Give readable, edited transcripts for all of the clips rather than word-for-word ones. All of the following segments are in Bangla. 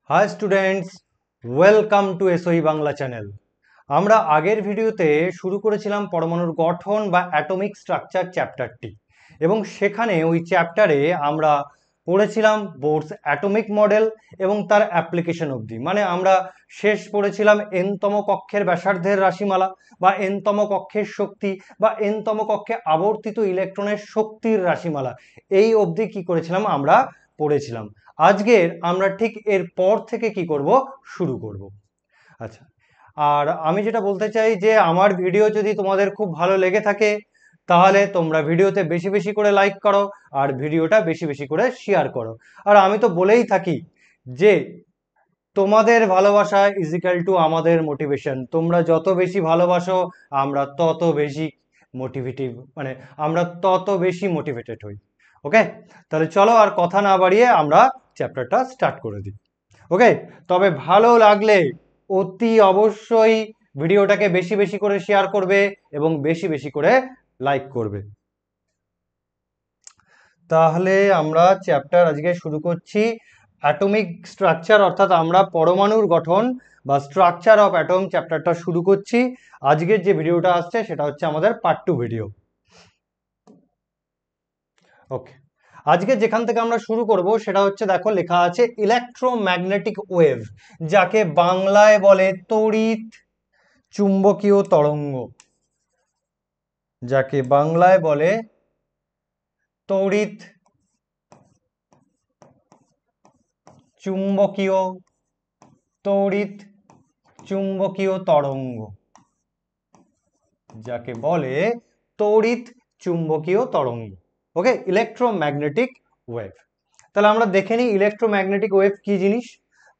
High students, welcome to এসওই Bangla channel. আমরা আগের ভিডিওতে শুরু করেছিলাম পরমাণুর গঠন বা অ্যাটমিক স্ট্রাকচার চ্যাপ্টারটি, এবং সেখানে ওই চ্যাপ্টারে আমরা পড়েছিলাম বোরস অ্যাটমিক মডেল এবং তার অ্যাপ্লিকেশন অবধি। মানে আমরা শেষ পড়েছিলাম এনতম কক্ষের ব্যাসার্ধের রাশিমালা বা এনতম কক্ষের শক্তি বা এনতম কক্ষে আবর্তিত ইলেকট্রনের শক্তির রাশিমালা। এই অবধি কি করেছিলাম আমরা পড়েছিলাম। আজকের আমরা ঠিক এর পর থেকে কি করব, শুরু করব। আচ্ছা, আর আমি যেটা বলতে চাই যে আমার ভিডিও যদি তোমাদের খুব ভালো লেগে থাকে তাহলে তোমরা ভিডিওতে বেশি বেশি করে লাইক করো আর ভিডিওটা বেশি বেশি করে শেয়ার করো। আর আমি তো বলেই থাকি যে তোমাদের ভালোবাসা ইজ ইকাল টু আমাদের মোটিভেশন। তোমরা যত বেশি ভালোবাসো আমরা তত বেশি মোটিভেটিভ, মানে আমরা তত বেশি মোটিভেটেড হই। ওকে, তাহলে চলো আর কথা না বাড়িয়ে আমরা চ্যাপ্টারটা স্টার্ট করে দিই। ওকে, তবে ভালো লাগলে অতি অবশ্যই ভিডিওটাকে বেশি বেশি করে শেয়ার করবে এবং বেশি বেশি করে লাইক করবে। তাহলে আমরা চ্যাপ্টার আজকে শুরু করছি অ্যাটমিক স্ট্রাকচার, অর্থাৎ আমরা পরমাণুর গঠন বা স্ট্রাকচার অফ অ্যাটম চ্যাপ্টারটা শুরু করছি। আজকের যে ভিডিওটা আসছে সেটা হচ্ছে আমাদের পার্ট 2 ভিডিও। ওকে, আজকে যেখান থেকে আমরা শুরু করব সেটা হচ্ছে, দেখো লেখা আছে ইলেকট্রোম্যাগনেটিক ওয়েভ, যাকে বাংলায় বলে তড়িৎ চুম্বকীয় তরঙ্গ। যাকে বাংলায় বলে তড়িৎ চুম্বকীয় তড়িৎ চুম্বকীয় তরঙ্গ। যাকে বলে তড়িৎ চুম্বকীয় তরঙ্গ। ওকে, ইলেকট্রোম্যাগনেটিক ওয়েভ। তাহলে আমরা দেখে নিই ইলেকট্রোম্যাগনেটিক ওয়েভ কি জিনিস।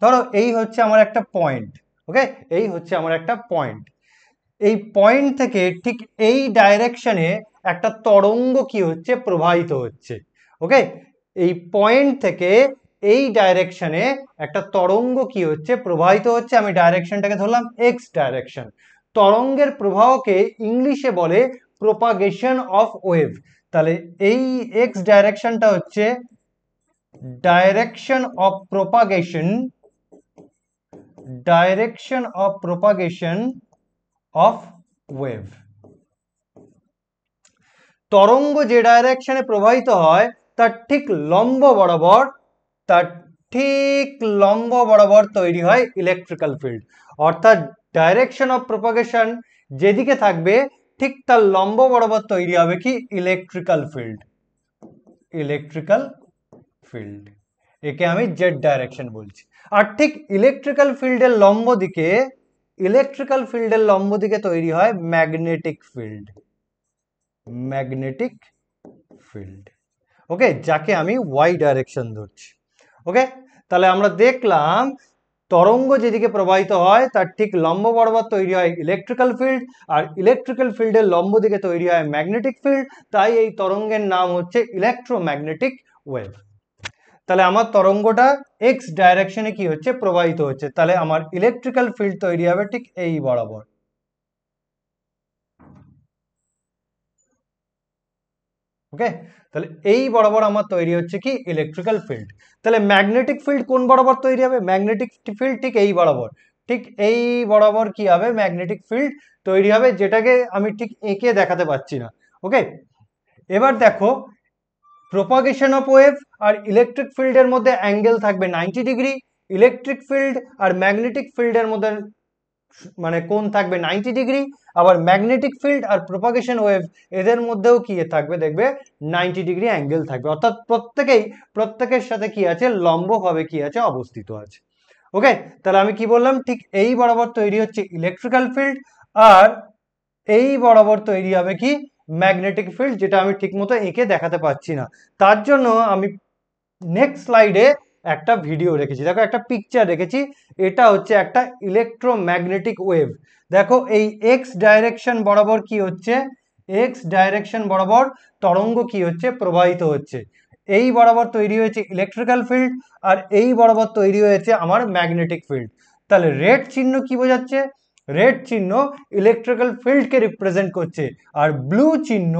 ধরো এই হচ্ছে আমার একটা পয়েন্ট। ওকে, এই হচ্ছে আমার একটা পয়েন্ট। এই পয়েন্ট থেকে ঠিক এই ডাইরেকশনে একটা তরঙ্গ কি হচ্ছে, প্রবাহিত হচ্ছে। ওকে, এই পয়েন্ট থেকে এই ডাইরেকশনে একটা তরঙ্গ কি হচ্ছে, প্রবাহিত হচ্ছে। আমি ডাইরেকশনটাকে ধরলাম এক্স ডাইরেকশন। তরঙ্গের প্রবাহকে ইংলিশে বলে প্রোপাগেশন অফ ওয়েভ। তাহলে এই এক্স ডাইরেকশনটা হচ্ছে direction of propagation, direction of propagation of wave. তরঙ্গ যে ডাইরেকশনে প্রবাহিত হয় তার ঠিক লম্ব বরাবর, তার ঠিক লম্ব বরাবর তৈরি হয় ইলেকট্রিক্যাল ফিল্ড। অর্থাৎ ডাইরেকশন অফ প্রপাগেশন যেদিকে থাকবে ঠিক তার লম্ব বরাবর তৈরি হবে কি, ইলেকট্রিক্যাল ফিল্ড। ইলেকট্রিক্যাল ফিল্ড, একে আমি জেড ডাইরেকশন বলছি। আর ঠিক ইলেকট্রিক্যাল ফিল্ডের লম্ব দিকে, ইলেকট্রিক্যাল ফিল্ডের লম্ব দিকে তৈরি হয় ম্যাগনেটিক ফিল্ড। ম্যাগনেটিক ফিল্ড, ওকে, যাকে আমি ওয়াই ডাইরেকশন ধরছি। ওকে, তাহলে আমরা দেখলাম তরঙ্গ যেদিকে প্রবাহিত হয় তার ঠিক লম্ব বরাবর তৈরি হয় ইলেকট্রিক্যাল ফিল্ড, আর ইলেকট্রিক্যাল ফিল্ডের লম্ব দিকে তৈরি হয় ম্যাগনেটিক ফিল্ড। তাই এই তরঙ্গের নাম হচ্ছে ইলেকট্রোম্যাগনেটিক ওয়েভ। তাহলে আমার তরঙ্গটা এক্স ডাইরেকশনে কি হচ্ছে, প্রবাহিত হচ্ছে। তাহলে আমার ইলেকট্রিক্যাল ফিল্ড তৈরি হবে ঠিক এই বরাবর। ওকে, তাহলে এই বরাবর আমার তৈরি হচ্ছে কি, ইলেকট্রিক্যাল ফিল্ড। তাহলে ম্যাগনেটিক ফিল্ড কোন বরাবর তৈরি হবে? ম্যাগনেটিক ফিল্ড ঠিক এই বরাবর, ঠিক এই বরাবর কি হবে, ম্যাগনেটিক ফিল্ড তৈরি হবে, যেটাকে আমি ঠিক এঁকে দেখাতে পাচ্ছি না। ওকে, এবার দেখো প্রপাগেশন অফ ওয়েভ আর ইলেকট্রিক ফিল্ডের মধ্যে অ্যাঙ্গেল থাকবে 90°। ইলেকট্রিক ফিল্ড আর ম্যাগনেটিক ফিল্ডের মধ্যে মানে কোণ থাকবে 90°। আবার ম্যাগনেটিক ফিল্ড আর প্রপাগেশন ওয়েভ এদের মধ্যেও কি থাকবে, দেখবে 90° অ্যাঙ্গেল থাকবে। অর্থাৎ প্রত্যেকের সাথে কি আছে, লম্বভাবে কি আছে, অবস্থিত আছে। ওকে, তাহলে আমি কি বললাম, ঠিক এই বরাবর তৈরি হচ্ছে ইলেকট্রিক্যাল ফিল্ড, আর এই বরাবর তৈরি হবে কি, ম্যাগনেটিক ফিল্ড, যেটা আমি ঠিকমতো এঁকে দেখাতে পাচ্ছি না। তার জন্য আমি নেক্সট স্লাইডে একটা ভিডিও রেখেছি, দেখো একটা পিকচার রেখেছি। এটা হচ্ছে একটা ইলেকট্রোম্যাগনেটিক ওয়েভ। দেখো এই এক্স ডাইরেকশন বরাবর কি হচ্ছে, এক্স ডাইরেকশন বরাবর তরঙ্গ কি হচ্ছে, প্রবাহিত হচ্ছে। এই বরাবর তৈরি হয়েছে ইলেকট্রিক্যাল ফিল্ড, আর এই বরাবর তৈরি হয়েছে আমার ম্যাগনেটিক ফিল্ড। তাহলে রেড চিহ্ন কি বোঝাচ্ছে, রেড চিহ্ন ইলেকট্রিক্যাল ফিল্ডকে রিপ্রেজেন্ট করছে, আর ব্লু চিহ্ন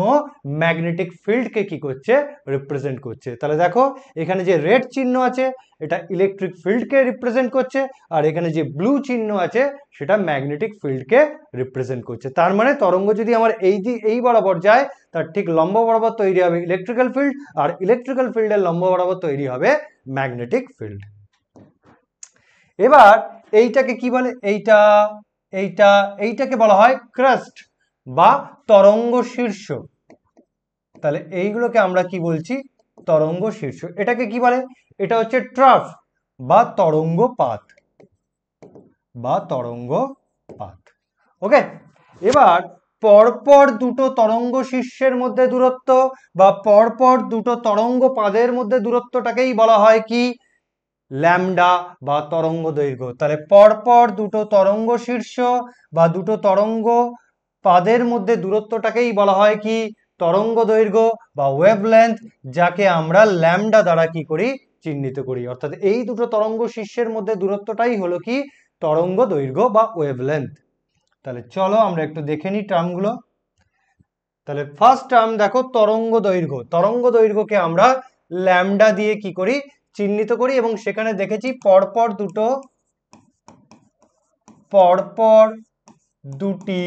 ম্যাগনেটিক ফিল্ডকে কি করছে, রিপ্রেজেন্ট করছে। তাহলে দেখো এখানে যে রেড চিহ্ন আছে এটা ইলেকট্রিক ফিল্ডকে রিপ্রেজেন্ট করছে, আর এখানে যে ব্লু চিহ্ন আছে সেটা ম্যাগনেটিক ফিল্ডকে রিপ্রেজেন্ট করছে। তার মানে তরঙ্গ যদি আমার এই বরাবর যায়, তার ঠিক লম্ব বরাবর তৈরি হবে ইলেকট্রিক্যাল ফিল্ড, আর ইলেকট্রিক্যাল ফিল্ডের লম্ব বরাবর তৈরি হবে ম্যাগনেটিক ফিল্ড। এবার এইটাকে কি বলে, এইটাকে বলা হয় ক্রাস্ট বা তরঙ্গ শীর্ষ। তাহলে এইগুলোকে আমরা কি বলছি, তরঙ্গ শীর্ষ। এটাকে কি বলে, এটা হচ্ছে ট্রাফ বা তরঙ্গ পাত, ওকে। এবার পরপর দুটো তরঙ্গ শীর্ষের মধ্যে দূরত্ব বা পরপর দুটো তরঙ্গ পাদের মধ্যে দূরত্বটাকেই বলা হয় কি, ল্যামডা বা তরঙ্গ দৈর্ঘ্য। তাহলে পরপর দুটো তরঙ্গ শীর্ষ বা দুটো তরঙ্গ পাদের মধ্যে দূরত্বটাকেই বলা হয় কি, তরঙ্গ দৈর্ঘ্য বা ওয়েভলেন্থ, যাকে আমরা ল্যামডা দ্বারা কি করি, চিহ্নিত করি। অর্থাৎ এই দুটো তরঙ্গ শীর্ষের মধ্যে দূরত্বটাই হলো কি, তরঙ্গ দৈর্ঘ্য বা ওয়েভলেন্থ। তাহলে চলো আমরা একটু দেখে নিই টার্মগুলো। তাহলে ফার্স্ট টার্ম দেখো তরঙ্গ দৈর্ঘ্য। তরঙ্গ দৈর্ঘ্যকে আমরা ল্যামডা দিয়ে কি করি, চিহ্নিত করি, এবং সেখানে দেখেছি পরপর দুটি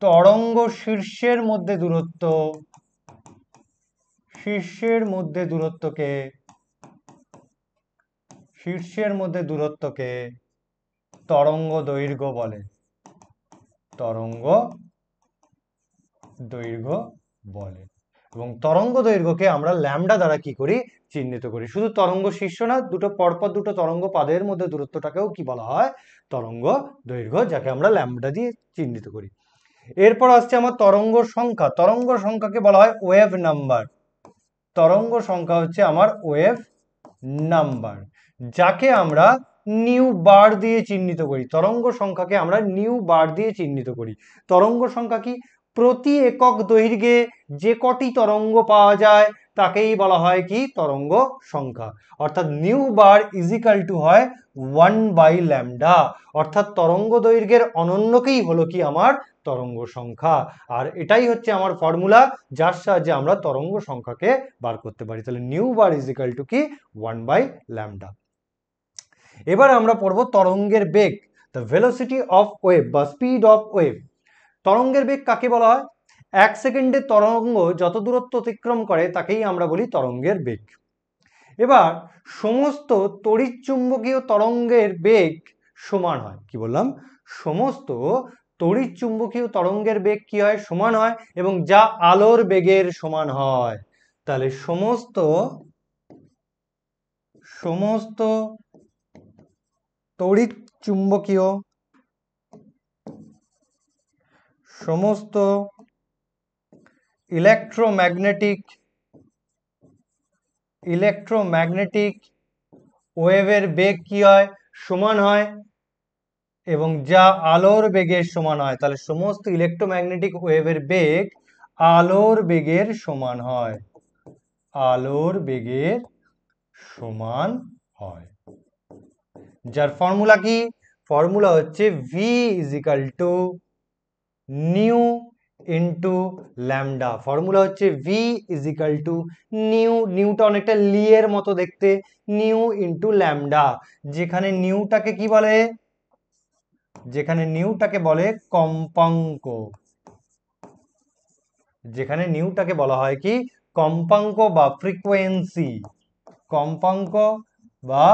তরঙ্গ শীর্ষের মধ্যে দূরত্বকে তরঙ্গ দৈর্ঘ্য বলে, এবং তরঙ্গ দৈর্ঘ্যকে আমরা ল্যামডা দ্বারা কি করি, চিহ্নিত করি। শুধু তরঙ্গ শীর্ষ না, পরপর দুটো তরঙ্গ পাদের মধ্যে দূরত্বটাকেও কি বলা হয়, তরঙ্গ দৈর্ঘ্য, যাকে আমরা ল্যামডা দিয়ে চিহ্নিত করি। এরপর আসছে আমার তরঙ্গ সংখ্যা। তরঙ্গ সংখ্যাকে বলা হয় ওয়েভ নাম্বার। তরঙ্গ সংখ্যা হচ্ছে আমার ওয়েভ নাম্বার, যাকে আমরা নিউ বার দিয়ে চিহ্নিত করি। তরঙ্গ সংখ্যাকে আমরা নিউ বার দিয়ে চিহ্নিত করি। তরঙ্গ সংখ্যা কি, প্রতি একক দৈর্ঘ্যে যে কটি তরঙ্গ পাওয়া যায় তাকেই বলা হয় কি, তরঙ্গ সংখ্যা। অর্থাৎ নিউ বার ইজিক্যাল টু হয় 1/λ, অর্থাৎ তরঙ্গ দৈর্ঘ্যের অনন্যকেই হলো কি আমার তরঙ্গ সংখ্যা। আর এটাই হচ্ছে আমার ফর্মুলা, যার সাহায্যে আমরা তরঙ্গ সংখ্যাকে বার করতে পারি। তাহলে নিউ বার ইজিক্যাল টু কি, 1/λ। এবার আমরা পড়বো তরঙ্গের বেগ, দ্য ভেলোসিটি অফ ওয়েভ বা স্পিড অফ ওয়েভ। তরঙ্গের বেগ কাকে বলা হয়, 1 সেকেন্ডে তরঙ্গ যত দূরত্ব অতিক্রম করে তাকেই আমরা বলি তরঙ্গের বেগ। এবার সমস্ত তড়িৎচুম্বকীয় তরঙ্গের বেগ সমান হয়। কি বললাম, সমস্ত তড়িৎচুম্বকীয় তরঙ্গের বেগ কি হয়, সমান হয়, এবং যা আলোর বেগের সমান হয়। তাহলে সমস্ত তড়িৎচুম্বকীয় ইলেকট্রোম্যাগনেটিক ওয়েভের বেগ কি হয়, সমান হয়, এবং যা আলোর বেগের সমান হয়। তাহলে সমস্ত ইলেকট্রোম্যাগনেটিক ওয়েভের বেগ আলোর বেগের সমান হয়, যার ফর্মুলা কি, ফর্মুলা হচ্ছে V equal to nu into lambda. Formula হচ্ছে ভি ইজিক্যাল টু নিউটা অনেকটা লি এর মতো দেখতে, নিউ ইন্টু ল্যামডা, যেখানে নিউটাকে কি বলে, কম্পাঙ্ক, যেখানে নিউটাকে বলা হয় কি, কম্পাঙ্ক বা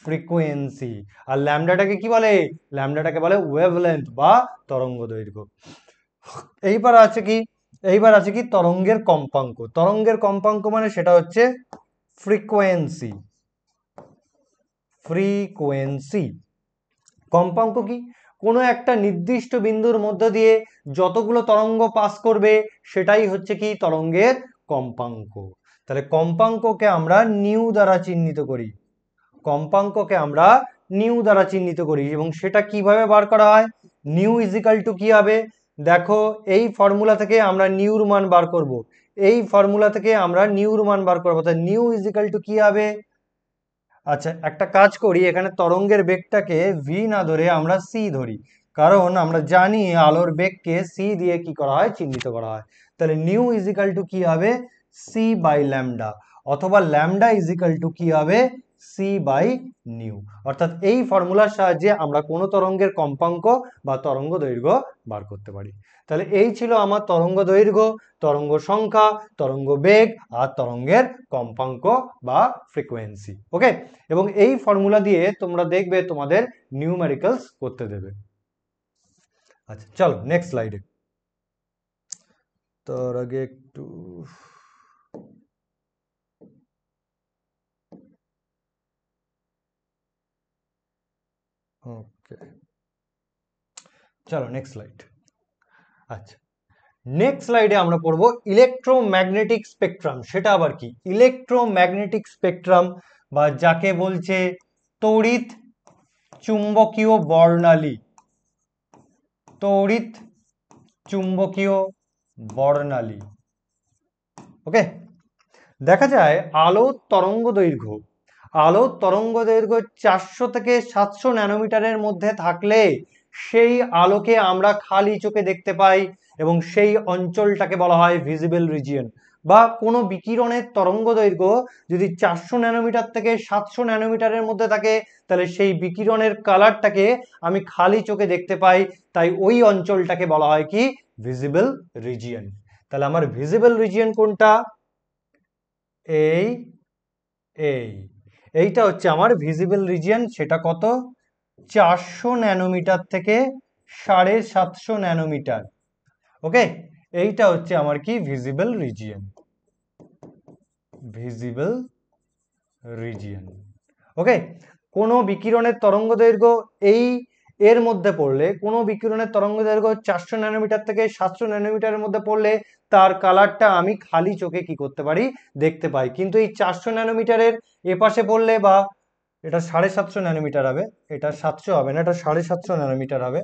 ফ্রিকোয়েন্সি, আর ল্যামডাটাকে কি বলে, ল্যামডাটাকে বলে ওয়েভলেন্থ বা তরঙ্গ দৈর্ঘ্য। এইবার আছে কি তরঙ্গের কম্পাঙ্ক। তরঙ্গের কম্পাঙ্ক মানে সেটা হচ্ছে ফ্রিকোয়েন্সি। কম্পাঙ্ক কি, কোনো একটা নির্দিষ্ট বিন্দুর মধ্য দিয়ে যতগুলো তরঙ্গ পাস করবে সেটাই হচ্ছে কি তরঙ্গের কম্পাঙ্ক। তাহলে কম্পাঙ্ককে আমরা নিউ দ্বারা চিহ্নিত করি, এবং সেটা কিভাবে বার করা হয়, নিউ ইজিক্যাল টু কি হবে, দেখো এই ফর্মুলা থেকে আমরা নিউর মান বার করব, তাহলে নিউ ইজিক্যাল টু কি হবে, আচ্ছা, একটা কাজ করি, এখানে তরঙ্গের বেগটাকে ভি না ধরে আমরা সি ধরি, কারণ আমরা জানি আলোর বেগকে সি দিয়ে কি করা হয়, চিহ্নিত করা হয়। তাহলে নিউ ইজিক্যাল টু কি হবে, সি বাই ল্যামডা, অথবা ল্যামডা ইজিক্যাল টু কি হবে, সি বাই নিউ। অর্থাৎ এই ফর্মুলার সাহায্যে আমরা কোনো তরঙ্গের কম্পাঙ্ক বা তরঙ্গ দৈর্ঘ্য বার করতে পারি। তাহলে এই ছিল আমার তরঙ্গ দৈর্ঘ্য, তরঙ্গ সংখ্যা, তরঙ্গ বেগ আর তরঙ্গের কম্পাঙ্ক বা ফ্রিকোয়েন্সি। ওকে, এবং এই ফর্মুলা দিয়ে তোমরা দেখবে তোমাদের নিউমেরিক্যালস করতে দেবে। আচ্ছা চলো নেক্সট স্লাইডে। তার আগে একটু ওকে, চলো নেক্সট স্লাইড। আচ্ছা, নেক্সট স্লাইডে আমরা পড়বো ইলেকট্রোম্যাগনেটিক স্পেকট্রাম। সেটা আবার কি? ইলেকট্রোম্যাগনেটিক স্পেকট্রাম বা যাকে বলছে তড়িৎ চুম্বকীয় বর্ণালী, তড়িৎ চুম্বকীয় বর্ণালী। ওকে, দেখা যায় আলোর তরঙ্গ দৈর্ঘ্য, আলোর তরঙ্গ দৈর্ঘ্য 400 থেকে 700 ন্যানোমিটারের মধ্যে থাকলে সেই আলোকে আমরা খালি চোখে দেখতে পাই এবং সেই অঞ্চলটাকে বলা হয় ভিজিবল রিজিয়ন। বা কোনো বিকিরণের তরঙ্গ দৈর্ঘ্য যদি 400 ন্যানোমিটার থেকে 700 ন্যানোমিটারের মধ্যে থাকে, তাহলে সেই বিকিরণের কালারটাকে আমি খালি চোখে দেখতে পাই, তাই ওই অঞ্চলটাকে বলা হয় কি, ভিজিবল রিজিয়ন। তাহলে আমার ভিজিবল রিজিয়ন কোনটা, এই এই এইটা হচ্ছে আমার ভিজিবল রিজিয়ন। সেটা কত, 400 ন্যানোমিটার থেকে 750 ন্যানোমিটার। ওকে, এইটা হচ্ছে আমার কি, ভিজিবল রিজিয়ন, ভিজিবল রিজিয়ন। ওকে, কোনো বিকিরণের তরঙ্গ দৈর্ঘ্য এই এর মধ্যে পড়লে, কোনো বিকিরণের তরঙ্গ দৈর্ঘ্য 400 ন্যানোমিটার থেকে 700 ন্যানোমিটারের মধ্যে পড়লে তার কালারটা আমি খালি চোখে কি করতে পারি, দেখতে পাই। কিন্তু এই 400 ন্যানোমিটারের এপাশে পড়লে, বা এটা 750 ন্যানোমিটার হবে, এটা 700 হবে না, এটা 750 ন্যানোমিটার হবে,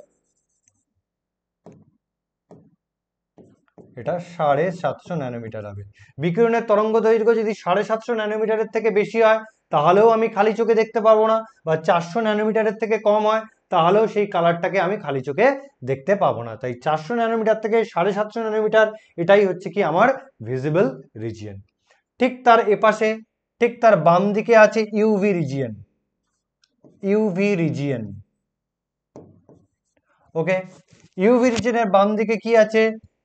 এটা 750 ন্যানোমিটার হবে। বিকিরণের তরঙ্গ দৈর্ঘ্য যদি 750 ন্যানোমিটারের থেকে বেশি হয় তাহলেও আমি খালি চোখে দেখতে পাবো না, বা 400 ন্যানোমিটারের থেকে কম হয় তাহলেও সেই কালারটাকে আমি খালি চোখে দেখতে পাবো না। তাই 400 ন্যানোমিটার থেকে 750 ন্যানোমিটার, এটাই হচ্ছে কি আমার ভিজিবল রিজিয়ন। ঠিক তার এপাশে, ঠিক তার বাম দিকে আছে ইউভি রিজিয়ন, ইউভি রিজিয়ন। ওকে, ইউভি রিজিয়নের বাম দিকে কি আছে,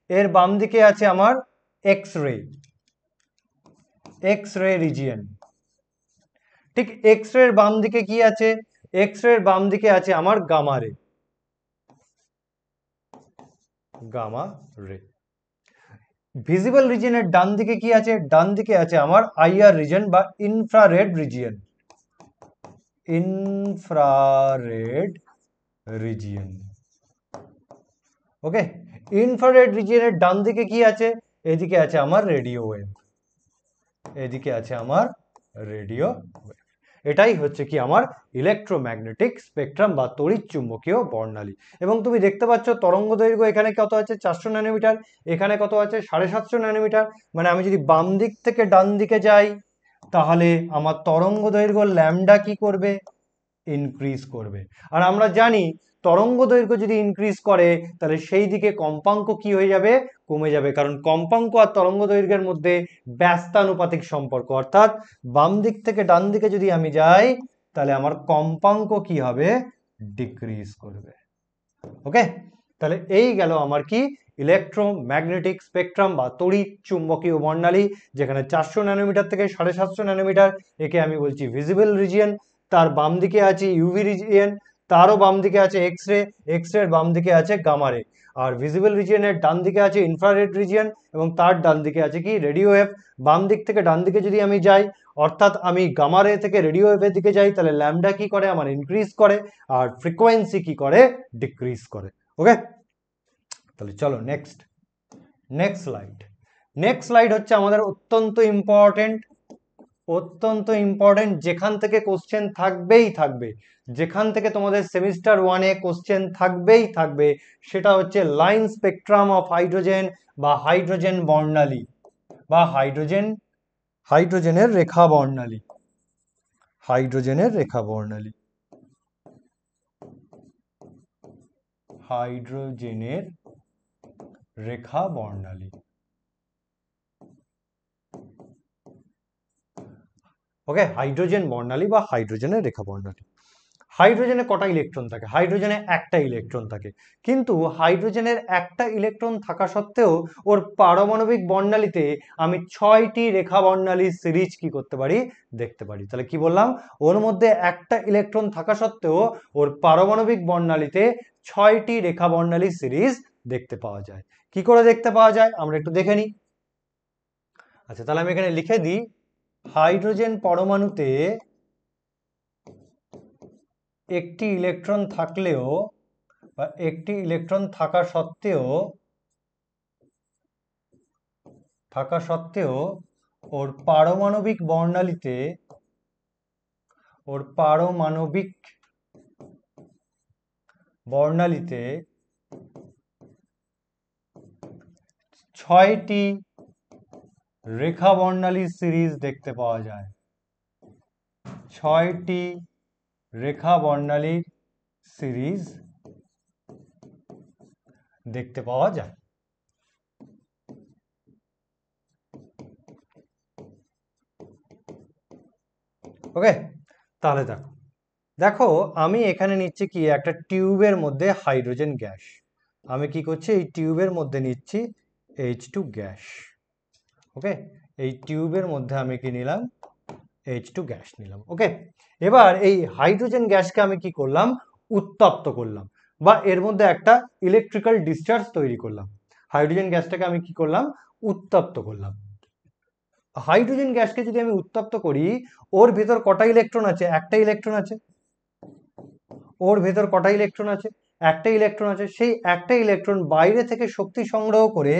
এর বাম দিকে আছে আমার X ray, X ray region. ঠিক এক্স রে এর বাম দিকে কি আছে, এক্স রে এর বাম দিকে আছে আমার গামা রে, গামা রে। ভিজিবল রিজিয়নের ডান দিকে কি আছে, ডান দিকে আছে আমার আইআর রিজিয়ন বা ইনফ্রারেড রিজিয়ন, ইনফ্রারেড রিজিয়ন। ওকে, ইনফ্রারেড রিজিয়নের ডান দিকে কি আছে, এদিকে আছে আমার রেডিও ওয়েভ, এদিকে আছে আমার রেডিও ওয়েভ। এটাই হচ্ছে কি আমার ইলেকট্রোম্যাগনেটিক স্পেকট্রাম বা তড়িৎ চুম্বকীয় বর্ণালী। এবং তুমি দেখতে পাচ্ছ তরঙ্গ দৈর্ঘ্য এখানে কত আছে, 400 ন্যানোমিটার, এখানে কত আছে, 750 ন্যানোমিটার। মানে আমি যদি বাম দিক থেকে ডান দিকে যাই তাহলে আমার তরঙ্গ দৈর্ঘ্য ল্যামডা কি করবে, ইনক্রিজ করবে। আর আমরা জানি তরঙ্গ দৈর্ঘ্য যদি ইনক্রিজ করে তাহলে সেই দিকে কম্পাঙ্ক কি হয়ে যাবে, কমে যাবে, কারণ কম্পাঙ্ক আর তরঙ্গ দৈর্ঘ্যের মধ্যে ব্যস্তানুপাতিক সম্পর্ক। অর্থাৎ বাম দিক থেকে ডান দিকে যদি আমি যাই তাহলে আমার কম্পাঙ্ক কি হবে, ডিক্রিজ করবে। ওকে, তাহলে এই গেল আমার কি, ইলেকট্রোম্যাগনেটিক স্পেকট্রাম বা তড়িৎ চুম্বকীয় বর্ণালী, যেখানে 400 ন্যানোমিটার থেকে 750 ন্যানোমিটার, একে আমি বলছি ভিজিবল রিজিয়ন। তার বাম দিকে আছে ইউভি রিজিয়ন, তারও বাম দিকে আছে এক্স রে, এক্স রে বাম দিকে আছে গামা রে। আর ভিজিবল রিজিয়নের ডান দিকে আছে ইনফ্রারেড রিজিয়ন এবং তার ডান দিকে আছে কি, রেডিও ওয়েভ। বাম দিক থেকে ডান দিকে যদি আমি যাই, অর্থাৎ আমি গামা রে থেকে রেডিও ওয়েভের দিকে যাই, তাহলে ল্যামডা কি করে, আমার ইনক্রিজ করে, আর ফ্রিকোয়েন্সি কি করে, ডিক্রিজ করে। ওকে, তাহলে চলো next, next slide. Next slide হচ্ছে আমাদের অত্যন্ত ইম্পর্টেন্ট, অত্যন্ত ইম্পর্টেন্ট, যেখান থেকে কোশ্চেন থাকবেই থাকবে, যেখান থেকে তোমাদের সেমিস্টার ওয়ানে কোশ্চেন থাকবেই থাকবে, সেটা হচ্ছে লাইন স্পেকট্রাম অফ হাইড্রোজেন বা হাইড্রোজেন বর্ণালী বা হাইড্রোজেনের রেখা বর্ণালী। হাইড্রোজেনের রেখা বর্ণালী, হাইড্রোজেনের রেখা বর্ণালী। ওকে, হাইড্রোজেন বর্ণালী বা হাইড্রোজেনের রেখা বর্ণালী। হাইড্রোজেনে কটা ইলেকট্রন থাকে? হাইড্রোজেনে একটা ইলেকট্রন থাকে, কিন্তু হাইড্রোজেনের একটা ইলেকট্রন থাকা সত্ত্বেও ওর পারমাণবিক বর্ণালীতে আমি 6টি রেখা বর্ণালীর সিরিজ কি করতে পারি? দেখতে পারি। তাহলে কি বললাম? ওর মধ্যে একটা ইলেকট্রন থাকা সত্ত্বেও ওর পারমাণবিক বর্ণালীতে 6টি রেখা বর্ণালীর সিরিজ দেখতে পাওয়া যায়। কি করে দেখতে পাওয়া যায় আমরা একটু দেখে নিই। আচ্ছা, তাহলে আমি এখানে লিখে দিই, হাইড্রোজেন পরমাণুতে একটি ইলেকট্রন থাকলেও বা একটি ইলেকট্রন থাকা সত্ত্বেও ওর পারমাণবিক বর্ণালীতে 6টি রেখা বর্ণালীর সিরিজ দেখতে পাওয়া যায়। 6টি রেখা বর্ণালীর সিরিজ দেখতে পাওয়া যায়। ওকে, তাহলে দেখো আমি এখানে নিচ্ছি কি, একটা টিউবের মধ্যে হাইড্রোজেন গ্যাস। আমি কি করছি, এই টিউবের মধ্যে নিচ্ছি H2 গ্যাস। ওকে, এই টিউবের মধ্যে আমি কি নিলাম? H2 গ্যাস নিলাম। ওকে, এবার এই হাইড্রোজেন গ্যাসকে আমি কি করলাম? উত্তপ্ত করলাম, বা এর মধ্যে একটা ইলেকট্রিক্যাল ডিসচার্জ তৈরি করলাম। হাইড্রোজেন গ্যাসটাকে আমি কি করলাম? উত্তপ্ত করলাম। হাইড্রোজেন গ্যাসকে যদি আমি উত্তপ্ত করি, ওর ভেতর কটা ইলেকট্রন আছে? একটা ইলেকট্রন আছে। ওর ভেতর কটা ইলেকট্রন আছে? একটা ইলেকট্রন আছে। সেই একটা ইলেকট্রন বাইরে থেকে শক্তি সংগ্রহ করে,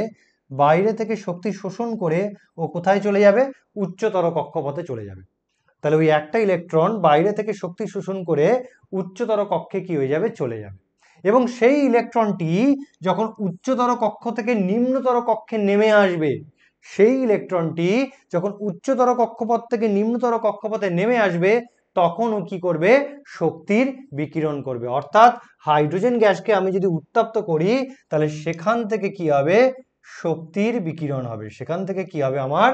বাইরে থেকে শক্তি শোষণ করে ও কোথায় চলে যাবে? উচ্চতর কক্ষপথে চলে যাবে। তাহলে ওই একটা ইলেকট্রন বাইরে থেকে শক্তি শোষণ করে উচ্চতর কক্ষে কি হয়ে যাবে? চলে যাবে। এবং সেই ইলেকট্রনটি যখন উচ্চতর কক্ষ থেকে নিম্নতর কক্ষে নেমে আসবে, সেই ইলেকট্রনটি যখন উচ্চতর কক্ষপথ থেকে নিম্নতর কক্ষপথে নেমে আসবে, তখন ও কি করবে? শক্তির বিকিরণ করবে। অর্থাৎ হাইড্রোজেন গ্যাসকে আমি যদি উত্তপ্ত করি, তাহলে সেখান থেকে কি হবে? শক্তির বিকিরণ হবে। সেখান থেকে কি হবে? আমার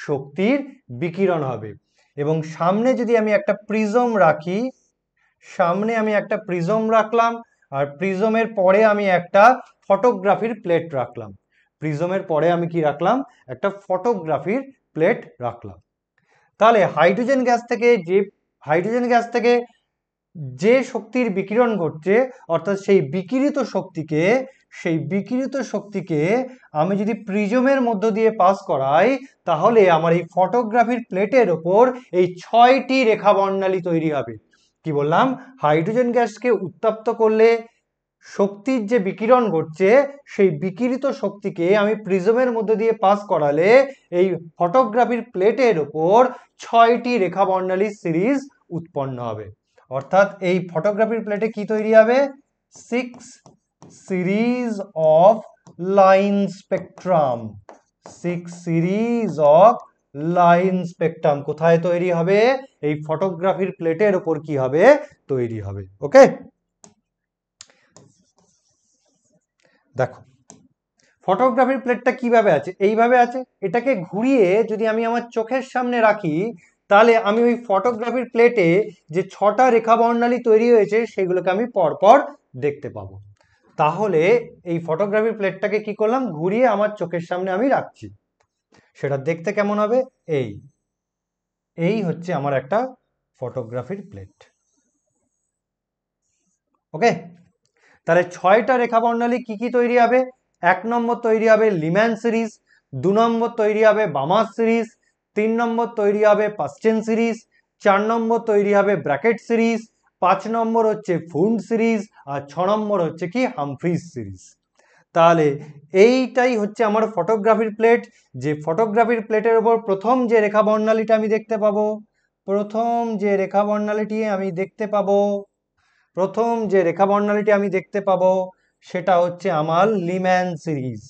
শক্তির বিকিরণ হবে। এবং সামনে যদি আমি একটা প্রিজম রাখি, সামনে আমি একটা প্রিজম রাখলাম, আর প্রিজমের পরে আমি একটা ফটোগ্রাফির প্লেট রাখলাম। প্রিজমের পরে আমি কি রাখলাম? একটা ফটোগ্রাফির প্লেট রাখলাম। তাহলে হাইড্রোজেন গ্যাস থেকে যে শক্তির বিকিরণ ঘটছে, অর্থাৎ সেই বিকিরিত শক্তিকে আমি যদি প্রিজমের মধ্য দিয়ে পাস করাই, তাহলে আমার এই ফটোগ্রাফির প্লেটের ওপর এই 6টি রেখা বর্ণালী তৈরি হবে। কি বললাম? হাইড্রোজেন গ্যাসকে উত্তপ্ত করলে শক্তির যে বিকিরণ ঘটছে, সেই বিকিরিত শক্তিকে আমি প্রিজমের মধ্যে দিয়ে পাস করালে এই ফটোগ্রাফির প্লেটের ওপর 6টি রেখা বর্ণালীর সিরিজ উৎপন্ন হবে। অর্থাৎ এই ফটোগ্রাফির প্লেটে কি তৈরি হবে? 6 series of line spectrum. 6 series of line spectrum কোথায় তৈরি হবে? এই ফটোগ্রাফির প্লেটের ওপর কি হবে? তৈরি হবে। ওকে, দেখো ফটোগ্রাফির প্লেটটা কিভাবে আছে? এইভাবে আছে। এটাকে ঘুরিয়ে যদি আমি আমার চোখের সামনে রাখি, তাহলে আমি ওই ফটোগ্রাফির প্লেটে যে 6টা রেখা বর্ণালী তৈরি হয়েছে, সেগুলোকে আমি পরপর দেখতে পাবো। তাহলে এই ফটোগ্রাফির প্লেটটাকে কি করলাম? ঘুরিয়ে আমার চোখের সামনে আমি রাখছি। সেটা দেখতে কেমন হবে? এই হচ্ছে আমার একটা ফটোগ্রাফির প্লেট। ওকে, তাহলে 6টা রেখা বর্ণালী কি কি তৈরি হবে? 1 নম্বর তৈরি হবে লিম্যান সিরিজ, 2 নম্বর তৈরি হবে বামার সিরিজ, 3 নম্বর তৈরি হবে পাস্টেন সিরিজ, 4 নম্বর তৈরি হবে ব্র্যাকেট সিরিজ, 5 নম্বর হচ্ছে ফুন্ড সিরিজ, আর 6 নম্বর হচ্ছে কি হামফ্রিজ সিরিজ। তাহলে এইটাই হচ্ছে আমার ফটোগ্রাফির প্লেট। যে ফটোগ্রাফির প্লেটের উপর প্রথম যে রেখা বর্ণালীটা আমি দেখতে পাবো, সেটা হচ্ছে আমার লিম্যান সিরিজ।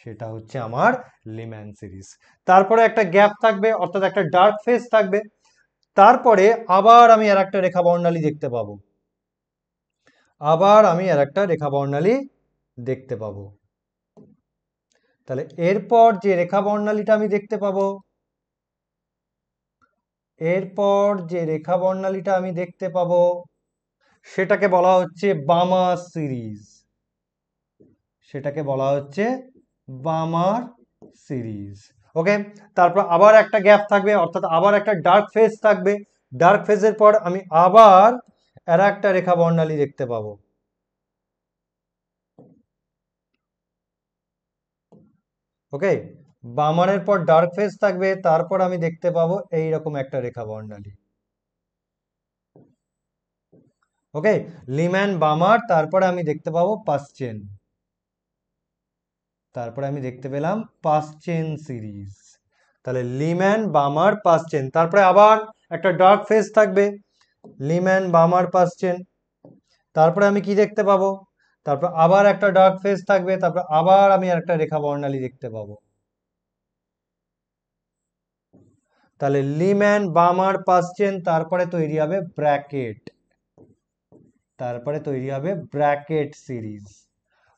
সেটা হচ্ছে আমার লিম্যান সিরিজ। তারপরে একটা গ্যাপ থাকবে, অর্থাৎ একটা ডার্ক ফেজ থাকবে। তারপরে আবার আমি আর একটা রেখা বর্ণালী দেখতে পাবো, আবার আমি আর একটা রেখা বর্ণালী দেখতে পাবো। তাহলে এরপর যে রেখা বর্ণালীটা আমি দেখতে পাবো, এরপর যে রেখা বর্ণালীটা আমি দেখতে পাবো সেটাকে বলা হচ্ছে বামার সিরিজ, সেটাকে বলা হচ্ছে বামার সিরিজ। ওকে, তারপর আবার একটা গ্যাপ থাকবে, অর্থাৎ আবার একটা ডার্ক ফেজ থাকবে। ডার্ক ফেজের পর আমি আবার আর একটা রেখা বর্ণালী দেখতে পাবো। ওকে, বামারের পর ডার্ক ফেজ থাকবে, তারপর আমি দেখতে পাবো এইরকম একটা রেখা বর্ণালী। ওকে, লিম্যান বামার, তারপরে আমি দেখতে পাবো পাশ্চেন, তারপরে আমি দেখতে পেলাম পাশ্চেন সিরিজ। তাহলে লিম্যান বামার পাশ্চেন, তারপরে আবার একটা ডার্ক ফেজ থাকবে, লিম্যান বামার পাশ্চেন। তারপরে আমি কি দেখতে পাবো, তারপর আবার একটা ডার্ক ফেজ থাকবে, তারপর আবার আমি একটা রেখা বর্ণালী দেখতে পাবো। তাহলে লিম্যান বামার পাশ্চেন, তারপরে তৈরি হবে ব্র্যাকেট, তারপরে তৈরি হবে ব্র্যাকেট সিরিজ।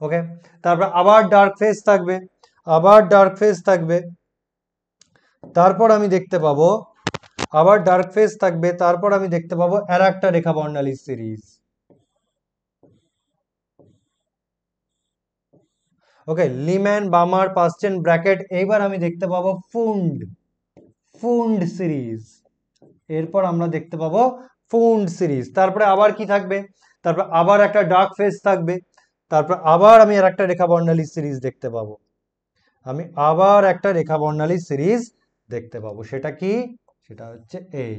ওকে, তারপর আবার ডার্ক ফেজ থাকবে, আবার ডার্ক ফেজ থাকবে, তারপর আমি দেখতে পাবো আবার ডার্ক ফেজ থাকবে, তারপর আমি দেখতে পাবো আর একটা রেখা বর্ণালী সিরিজ। ওকে, লিম্যান বামার পাশ্চেন ব্র্যাকেট, এইবার আমি দেখতে পাবো ফুন্ড, ফুন্ড সিরিজ। এরপর আমরা দেখতে পাবো ফুন্ড সিরিজ। তারপরে আবার কি থাকবে, তারপর আবার একটা ডার্ক ফেজ থাকবে, তারপর আবার আমি আর একটা রেখা বর্ণালী সিরিজ দেখতে পাবো, আমি আবার একটা রেখা বর্ণালী সিরিজ দেখতে পাবো। সেটা কি, সেটা হচ্ছে এই,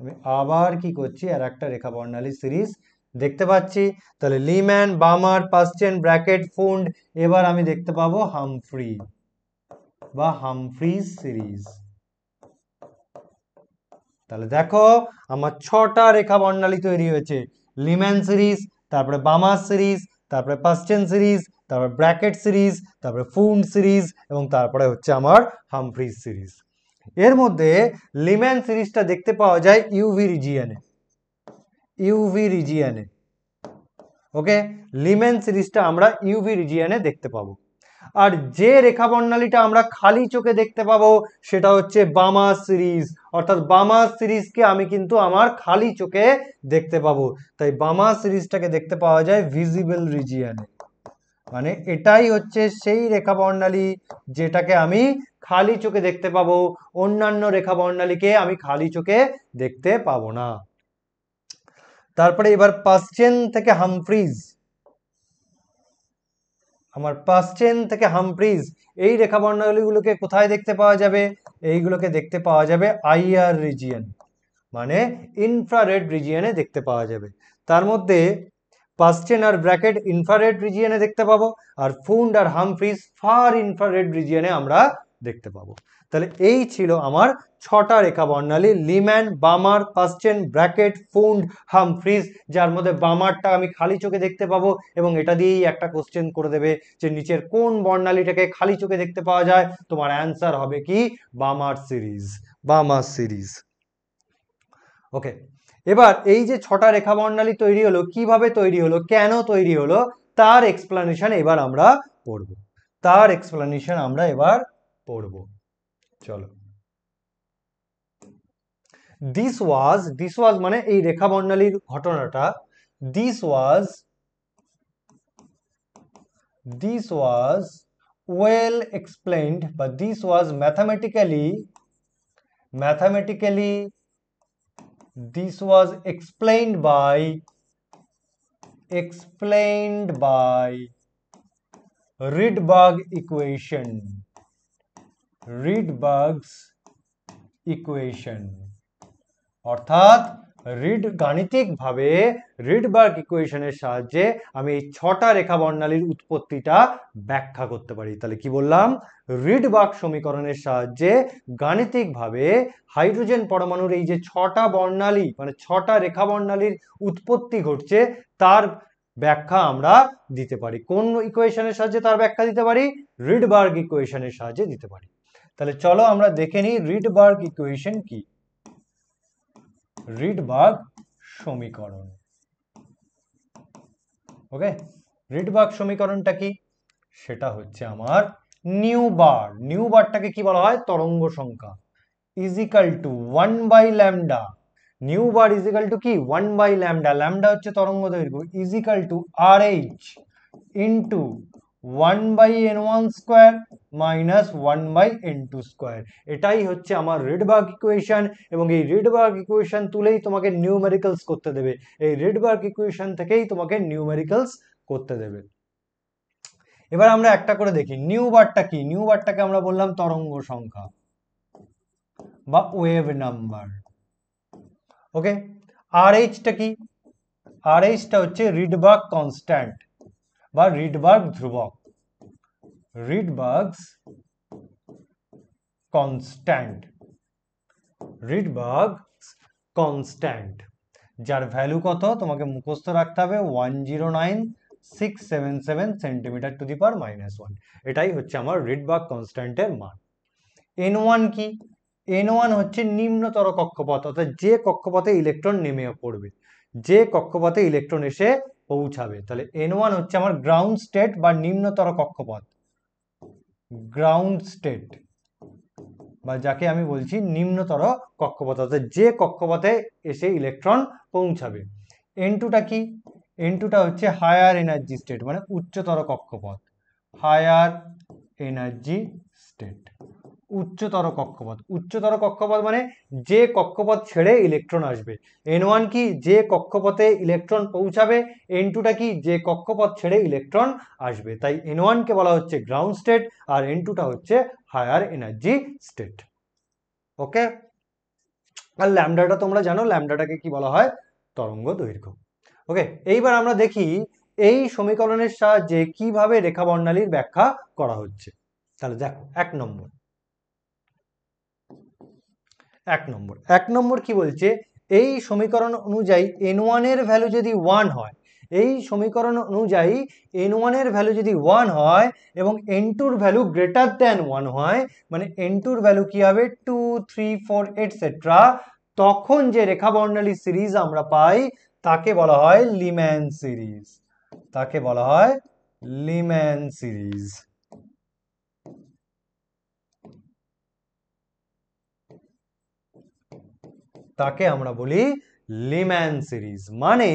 আমি আবার কি করছি আর একটা রেখা বর্ণালী সিরিজ দেখতে পাচ্ছি। তাহলে লিম্যান বামার পাশ্চেন ব্র্যাকেট ফুন্ড, এবার আমি দেখতে পাবো হামফ্রি বা হামফ্রিজ সিরিজ। তাহলে দেখো আমার 6টা রেখা বর্ণালী তৈরি হয়েছে, লিম্যান সিরিজ, তারপরে বামার সিরিজ, তারপরে পাশ্চেন সিরিজ, তারপরে ব্র্যাকেট সিরিজ, তারপরে ফুন্ড সিরিজ, এবং তারপরে হচ্ছে আমার হামফ্রিজ সিরিজ। এর মধ্যে লিম্যান সিরিজটা দেখতে পাওয়া যায় ইউভি রিজিয়নে, ইউভি রিজিয়নে। ওকে, লিম্যান সিরিজটা আমরা ইউভি রিজিয়নে দেখতে পাবো। আর যে রেখা বর্ণালীটা আমরা খালি চোখে দেখতে পাবো সেটা হচ্ছে বামার সিরিজ, অর্থাৎ বামার সিরিজকে আমি কিন্তু আমার খালি চোখে দেখতে পাবো। তাই বামার সিরিজটাকে দেখতে পাওয়া যায় ভিজিবল রিজিয়নে, মানে এটাই হচ্ছে সেই রেখা বর্ণালী যেটাকে আমি খালি চোখে দেখতে পাবো, অন্যান্য রেখা বর্ণালীকে আমি খালি চোখে দেখতে পাবো না। তারপরে এবার পাশ্চেন থেকে হামফ্রিজ, আমার পাশ্চেন থেকে হামফ্রিজ, এই রেখা বর্ণালীগুলোকে কোথায় দেখতে পাওয়া যাবে, এইগুলোকে দেখতে পাওয়া যাবে আইআর রিজিয়ন, মানে ইনফ্রারেড রিজিয়নে দেখতে পাওয়া যাবে। তার মধ্যে পাশ্চেন আর ব্র্যাকেট ইনফ্রারেড রিজিয়নে দেখতে পাবো, আর ফুন্ড আর হামফ্রিজ ফার ইনফ্রারেড রিজিয়নে আমরা দেখতে পাবো। তাহলে এই ছিল আমার 6টা রেখা বর্ণালী, লিম্যান বামার পাশ্চেন ব্র্যাকেট ফুন্ড হামফ্রিজ, যার মধ্যে বামারটা আমি খালি চোখে দেখতে পাবো, এবং এটা দিয়েই একটা কোশ্চেন করে দেবে যে নিচের কোন বর্ণালীটাকে খালি চোখে দেখতে পাওয়া যায়, তোমার অ্যান্সার হবে কি বামার সিরিজ, বামার সিরিজ। ওকে, এবার এই যে 6টা রেখা বর্ণালী তৈরি হলো, কিভাবে তৈরি হলো, কেন তৈরি হলো, তার এক্সপ্লানেশন এবার আমরা পড়ব, তার এক্সপ্লানেশন আমরা এবার পড়ব। চলো, দিস ওয়াজ মানে এই রেখা বর্ণালীর ঘটনাটা, দিস ওয়াজ ওয়েল এক্সপ্লেইনড, বা this was mathematically this was explained by Rydberg equation, Rydberg's equation, অর্থাৎ গাণিতিকভাবে রিডবার্গ ইকুয়েশনের সাহায্যে আমি এই 6টা রেখা বর্ণালীর উৎপত্তিটা ব্যাখ্যা করতে পারি। তাহলে কি বললাম, রিডবার্গ সমীকরণের সাহায্যে গাণিতিকভাবে হাইড্রোজেন পরমাণুর এই যে 6টা বর্ণালী, মানে 6টা রেখা বর্ণালীর উৎপত্তি ঘটছে, তার ব্যাখ্যা আমরা দিতে পারি। কোন ইকুয়েশনের সাহায্যে তার ব্যাখ্যা দিতে পারি? রিডবার্গ ইকুয়েশনের সাহায্যে দিতে পারি। তাহলে চলো আমরা দেখে নিই রিডবার্গ ইকুয়েশন কি। রিডবার্গ সমীকরণ। ওকে, রিডবার্গ সমীকরণটা কি? সেটা হচ্ছে আমার নিউ বার। নিউ বারটাকে কি বলা হয়? তরঙ্গ সংখ্যা is equal to 1 by lambda. Nu bar is equal to কি? 1 বাই ল্যামডা। ল্যামডা হচ্ছে তরঙ্গ দৈর্ঘ্য, is equal to RH into 1 by n1 square minus 1 by n2 square. এটাই হচ্ছে আমার রিডবার্গ ইকুয়েশন। এবং এই রিডবার্গ ইকুয়েশন তুলেই তোমাকে নিউমেরিক্যালস করতে দেবে। এই রিডবার্গ ইকুয়েশন থেকেই তোমাকে নিউমেরিক্যালস করতে দেবে। এবার আমরা একটা করে দেখি নিউ বারটা কি। নিউ বারটাকে আমরা বললাম তরঙ্গ সংখ্যা বা ওয়েভ নাম্বার। ওকে, RH টা কি? RH টা হচ্ছে রিডবার্গ কনস্ট্যান্ট বা রিডবার্গ ধ্রুবক। রিডবার্গস কনস্ট্যান্ট, রিডবার্গস কনস্ট্যান্ট, যার ভ্যালু কত তোমাকে মুখস্থ রাখতে হবে 109677 সেন্টিমিটার টু দি পাওয়ার -1। এটাই হচ্ছে আমার রিডবার্গ কনস্ট্যান্টের মান। n1 কি? n1 হচ্ছে নিম্নতর কক্ষপথ, অর্থাৎ যে কক্ষপথে ইলেকট্রন নেমে পড়বে, যে কক্ষপথে ইলেকট্রন এসে পৌঁছাবে। তাহলে n1 হচ্ছে আমার গ্রাউন্ড স্টেট বা নিম্নতর কক্ষপথ। গ্রাউন্ড স্টেট বা যাকে আমি বলছি নিম্নতর কক্ষপথ, অর্থাৎ যে কক্ষপথে এসে ইলেকট্রন পৌঁছাবে। n2টা কি? n2টা হচ্ছে হায়ার এনার্জি স্টেট, মানে উচ্চতর কক্ষপথ। হায়ার এনার্জি স্টেট, উচ্চতর কক্ষপথ। উচ্চতর কক্ষপথ মানে যে কক্ষপথ ছেড়ে ইলেকট্রন আসবে। n1 কি? যে কক্ষপথে ইলেকট্রন পৌঁছাবে। n2টা কি? যে কক্ষপথ ছেড়ে ইলেকট্রন আসবে। তাই n1 কে বলা হচ্ছে গ্রাউন্ড স্টেট আর n2টা হচ্ছে হায়ার এনার্জি স্টেট। ওকে, আর ল্যামডাটা তোমরা জানো, ল্যামডাটাকে কি বলা হয়? তরঙ্গ দৈর্ঘ্য। ওকে, এইবার আমরা দেখি এই সমীকরণের সাহায্যে কিভাবে রেখা বর্ণালীর ব্যাখ্যা করা হচ্ছে। তাহলে দেখো এক নম্বর কি বলছে? এই সমীকরণ অনুযায়ী n1 এর ভ্যালু যদি 1 হয়, এই সমীকরণ অনুযায়ী n1 এর ভ্যালু যদি 1 হয় এবং n2 এর ভ্যালু গ্রেটার দ্যান 1 হয়, মানে n2 এর ভ্যালু কি হবে 2 3 4 এটসেট্রা, তখন যে রেখা বর্ণালী সিরিজ আমরা পাই তাকে বলা হয় লিম্যান সিরিজ। তাকে বলা হয় লিম্যান সিরিজ। তাকে আমরা বলি লিম্যান সিরিজ। মানে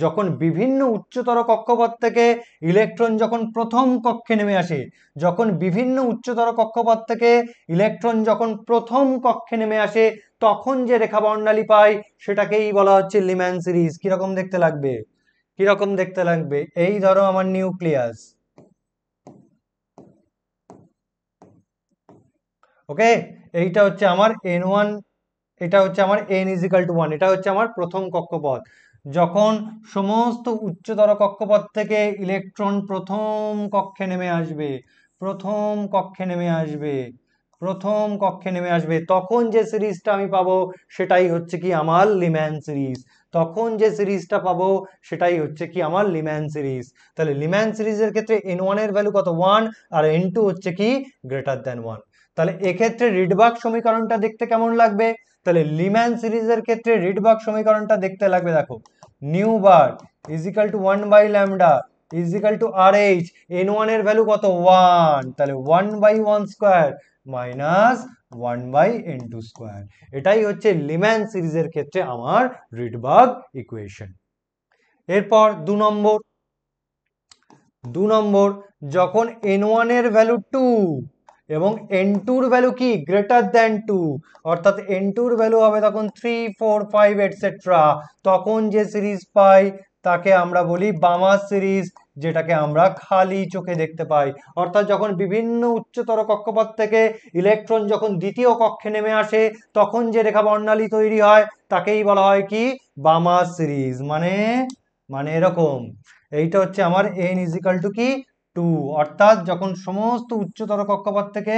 যখন বিভিন্ন উচ্চতর কক্ষপথ থেকে ইলেকট্রন যখন প্রথম কক্ষে নেমে আসে, যখন বিভিন্ন উচ্চতর কক্ষপথ থেকে ইলেকট্রন যখন প্রথম কক্ষে নেমে আসে, তখন যে রেখা বর্ণালী পাই সেটাকেই বলা হচ্ছে লিম্যান সিরিজ। কিরকম দেখতে লাগবে? কিরকম দেখতে লাগবে? এই ধরো আমার নিউক্লিয়াস। ওকে, এইটা হচ্ছে আমার n1, এটা হচ্ছে আমার n = 1, এটা হচ্ছে আমার প্রথম কক্ষপথ। যখন সমস্ত উচ্চতর কক্ষপথ থেকে ইলেকট্রন প্রথম কক্ষে নেমে আসবে, প্রথম কক্ষে নেমে আসবে, প্রথম কক্ষে নেমে আসবে, তখন যে সিরিজটা আমি পাবো সেটাই হচ্ছে কি আমার লিম্যান সিরিজ। তখন যে সিরিজটা পাবো সেটাই হচ্ছে কি আমার লিম্যান সিরিজ। তাহলে লিম্যান সিরিজের ক্ষেত্রে n1 এর ভ্যালু কত? 1, আর n2 হচ্ছে কি গ্রেটার দ্যান 1। তাহলে এক্ষেত্রে রিডবার্গ সমীকরণটা দেখতে কেমন লাগবে? তাহলে লিম্যান সিরিজের ক্ষেত্রে রিডবার্গ সমীকরণটা দেখতে লাগবে, দেখো nu bar is equal to 1 by lambda is equal to RH। n1 এর ভ্যালু কত? 1, তাহলে 1 by 1 square minus 1 by n2 square. এটাই হচ্ছে লিম্যান সিরিজের ক্ষেত্রে আমার রিডবার্গ ইকুয়েশন। এরপর 2 নম্বর, যখন n1 এর ভ্যালু 2 এবং n2 এর ভ্যালু কি গ্রেটার দ্যান 2, অর্থাৎ n2 এর ভ্যালু হবে তখন 3 4 5 এটসেট্রা, তখন যে সিরিজ পাই তাকে আমরা বলি বামার সিরিজ, যেটাকে আমরা খালি চোখে দেখতে পাই। অর্থাৎ যখন বিভিন্ন উচ্চতর কক্ষপথ থেকে ইলেকট্রন যখন দ্বিতীয় কক্ষে নেমে আসে, তখন যে রেখা বর্ণালী তৈরি হয় তাকেই বলা হয় কি বামার সিরিজ। মানে এরকম, এইটা হচ্ছে আমার n = কি 2, অর্থাৎ যখন সমস্ত উচ্চতর কক্ষপথ থেকে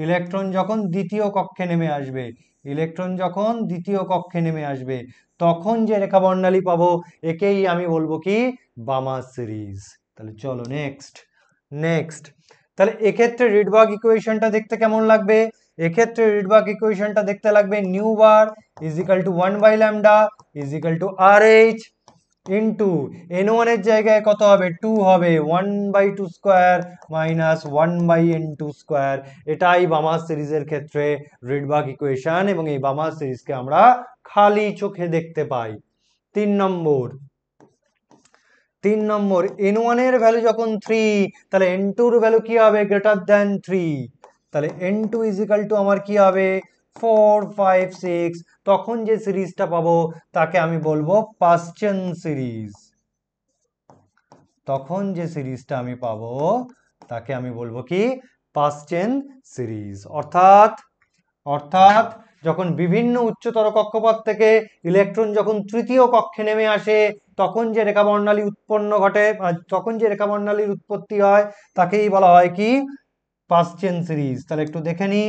ইলেকট্রন যখন দ্বিতীয় কক্ষে নেমে আসবে, ইলেকট্রন যখন দ্বিতীয় কক্ষে নেমে আসবে তখন যে রেখা বর্ণালী পাবো একেই আমি বলবো কি বামা সিরিজ। তাহলে চলো নেক্সট তাহলে এক্ষেত্রে রিডবার্গ ইকুয়েশনটা দেখতে কেমন লাগবে? এক্ষেত্রে রিডবার্গ ইকুয়েশনটা দেখতে লাগবে nu bar is equal to 1 by lambda is equal to RH into n1 এর জায়গায় কত হবে 2 হবে 1/2 স্কোয়ার মাইনাস 1/n2 স্কোয়ার। এটাই বামার সিরিজের ক্ষেত্রে রিডবার্গ ইকুয়েশন এবং এই বামার সিরিজকে আমরা খালি চোখে দেখতে পাই। 3 নম্বর n1 এর ভ্যালু যখন 3 তাহলে n2 এর ভ্যালু কি হবে গ্রেটার দ্যান 3, তাহলে n2 ইজ ইকাল টু আমার কি হবে 4 5 6, তখন যে সিরিজটা পাবো তাকে আমি বলবো পাশ্চেন সিরিজ। তখন যে সিরিজটা আমি পাবো তাকে আমি বলবো কি পাশ্চেন সিরিজ। অর্থাৎ যখন বিভিন্ন উচ্চতর কক্ষপথ থেকে ইলেকট্রন যখন তৃতীয় কক্ষে নেমে আসে তখন যে রেখা বর্ণালী উৎপন্ন ঘটে, তখন যে রেখা বর্ণালীর উৎপত্তি হয় তাকেই বলা হয় কি পাশ্চেন সিরিজ। তাহলে একটু দেখে নি,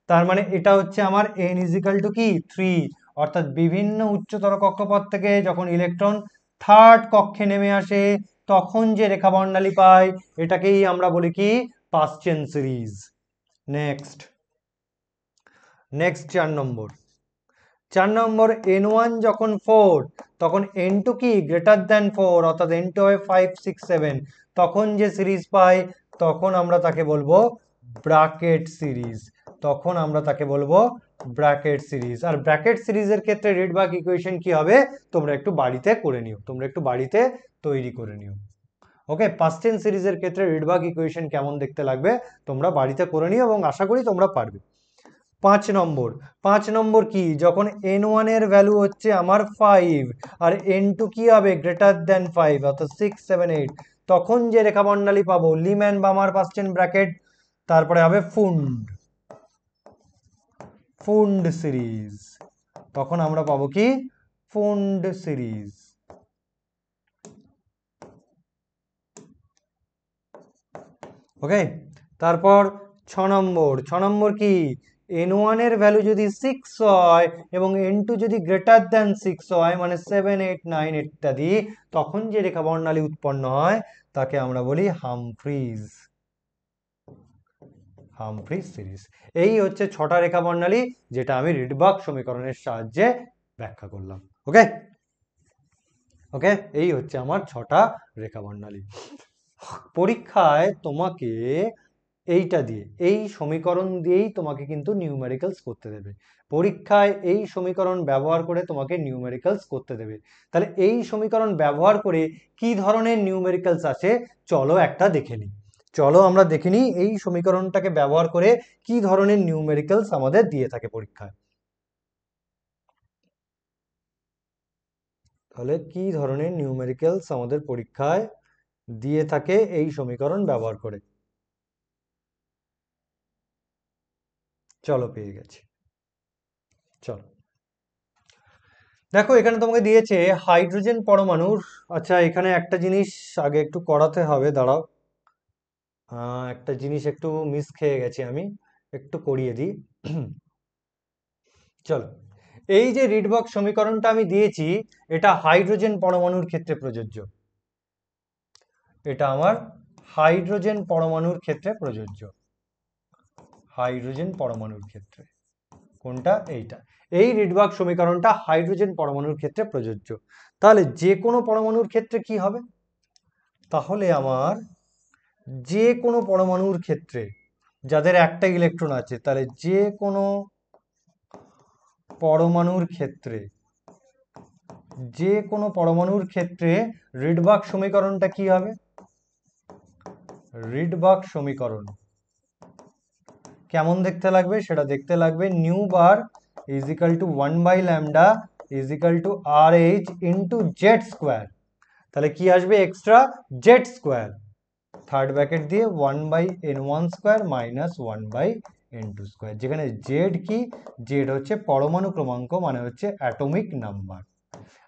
তার মানে এটা হচ্ছে আমার n ইজ ইকাল টু কি 3, অর্থাৎ বিভিন্ন উচ্চতর কক্ষপথ থেকে যখন ইলেকট্রন থার্ড কক্ষে নেমে আসে তখন যে রেখা বর্ণালী পায় এটাকেই আমরা বলি কি পাশ্চেন সিরিজ। নেক্সট 4 নম্বর n1 যখন 4 তখন n2 কি গ্রেটার দ্যান 4, অর্থাৎ n2 হবে 5 6 7, তখন যে সিরিজ পাই তখন আমরা তাকে বলবো ব্র্যাকেট সিরিজ। আর ব্র্যাকেট সিরিজের ক্ষেত্রে রিডবার্গ ইকুয়েশন কি হবে তোমরা একটু বাড়িতে করে নিও, তৈরি করে নিও। ওকে, পাশ্চেন সিরিজের ক্ষেত্রে রিডবার্গ ইকুয়েশন কেমন দেখতে লাগবে তোমরা বাড়িতে করে নিও এবং আশা করি তোমরা পারবে। 5 নম্বর কি যখন n1 এর ভ্যালু হচ্ছে আমার 5 আর n2 কি হবে গ্রেটার দ্যান 5, অর্থাৎ 6 7 8, তখন যে রেখা বর্ণালী পাবো লিম্যান বামার পাশ্চেন ব্র্যাকেট, তারপরে হবে ফুন্ড সিরিজ। তখন আমরা পাবো কি ফুন্ড সিরিজ। ওকে, তারপর 6 নম্বর কি n1 এর ভ্যালু যদি 6 হয় এবং n2 যদি গ্রেটার দ্যান 6 হয় মানে 7 8 9 ইত্যাদি, তখন যে রেখা বর্ণালী উৎপন্ন হয় তাকে আমরা বলি হামফ্রিজ সিরিজ। এই হচ্ছে 6টা রেখা বর্ণালী যেটা আমি রিডবার্গ সমীকরণের সাহায্যে ব্যাখ্যা করলাম। ওকে, এই হচ্ছে আমার 6টা রেখা বর্ণালী। পরীক্ষায় তোমাকে এইটা দিয়ে এই সমীকরণ দিয়েই তোমাকে কিন্তু নিউমেরিক্যালস করতে দেবে। পরীক্ষায় এই সমীকরণ ব্যবহার করে তোমাকে নিউমেরিক্যালস করতে দেবে। তাহলে এই সমীকরণ ব্যবহার করে কি ধরনের নিউমেরিক্যালস আছে চলো আমরা দেখে নিই এই সমীকরণটাকে ব্যবহার করে কি ধরনের নিউমেরিক্যালস আমাদের দিয়ে থাকে পরীক্ষায়। তাহলে কি ধরনের নিউমেরিক্যালস আমাদের পরীক্ষায় দিয়ে থাকে এই সমীকরণ ব্যবহার করে। চলো পেয়ে গেছি। চলো দেখো এখানে তোমাকে দিয়েছে হাইড্রোজেন পরমাণুর, আচ্ছা এখানে একটা জিনিস আগে একটু করাতে হবে, দাঁড়াও একটা জিনিস একটু মিস খেয়ে গেছি, আমি একটু করিয়ে দিই। চলো, এই যে রিডবার্গ সমীকরণটা আমি দিয়েছি এটা হাইড্রোজেন পরমাণুর ক্ষেত্রে প্রযোজ্য। এটা আমার হাইড্রোজেন পরমাণুর ক্ষেত্রে প্রযোজ্য। হাইড্রোজেন পরমাণুর ক্ষেত্রে কোনটা? এইটা। এই রিডবার্গ সমীকরণটা হাইড্রোজেন পরমাণুর ক্ষেত্রে প্রযোজ্য। তাহলে যে কোনো পরমাণুর ক্ষেত্রে কি হবে? তাহলে আমার যে কোনো পরমাণুর ক্ষেত্রে যাদের একটা ইলেকট্রন আছে, তাহলে যে কোনো পরমাণুর ক্ষেত্রে রিডবার্গ সমীকরণটা কি হবে? রিডবার্গ সমীকরণ কেমন দেখতে লাগবে? সেটা দেখতে লাগবে nu bar is equal to 1 by lambda is equal to RH into Z square. তাহলে কি আসবে extra? Z square, third bracket দিয়ে 1 by n1 square minus 1 by n2 square, যেখানে জেড কি? জেড হচ্ছে পরমাণু ক্রমাঙ্ক, মানে হচ্ছে অ্যাটমিক নাম্বার।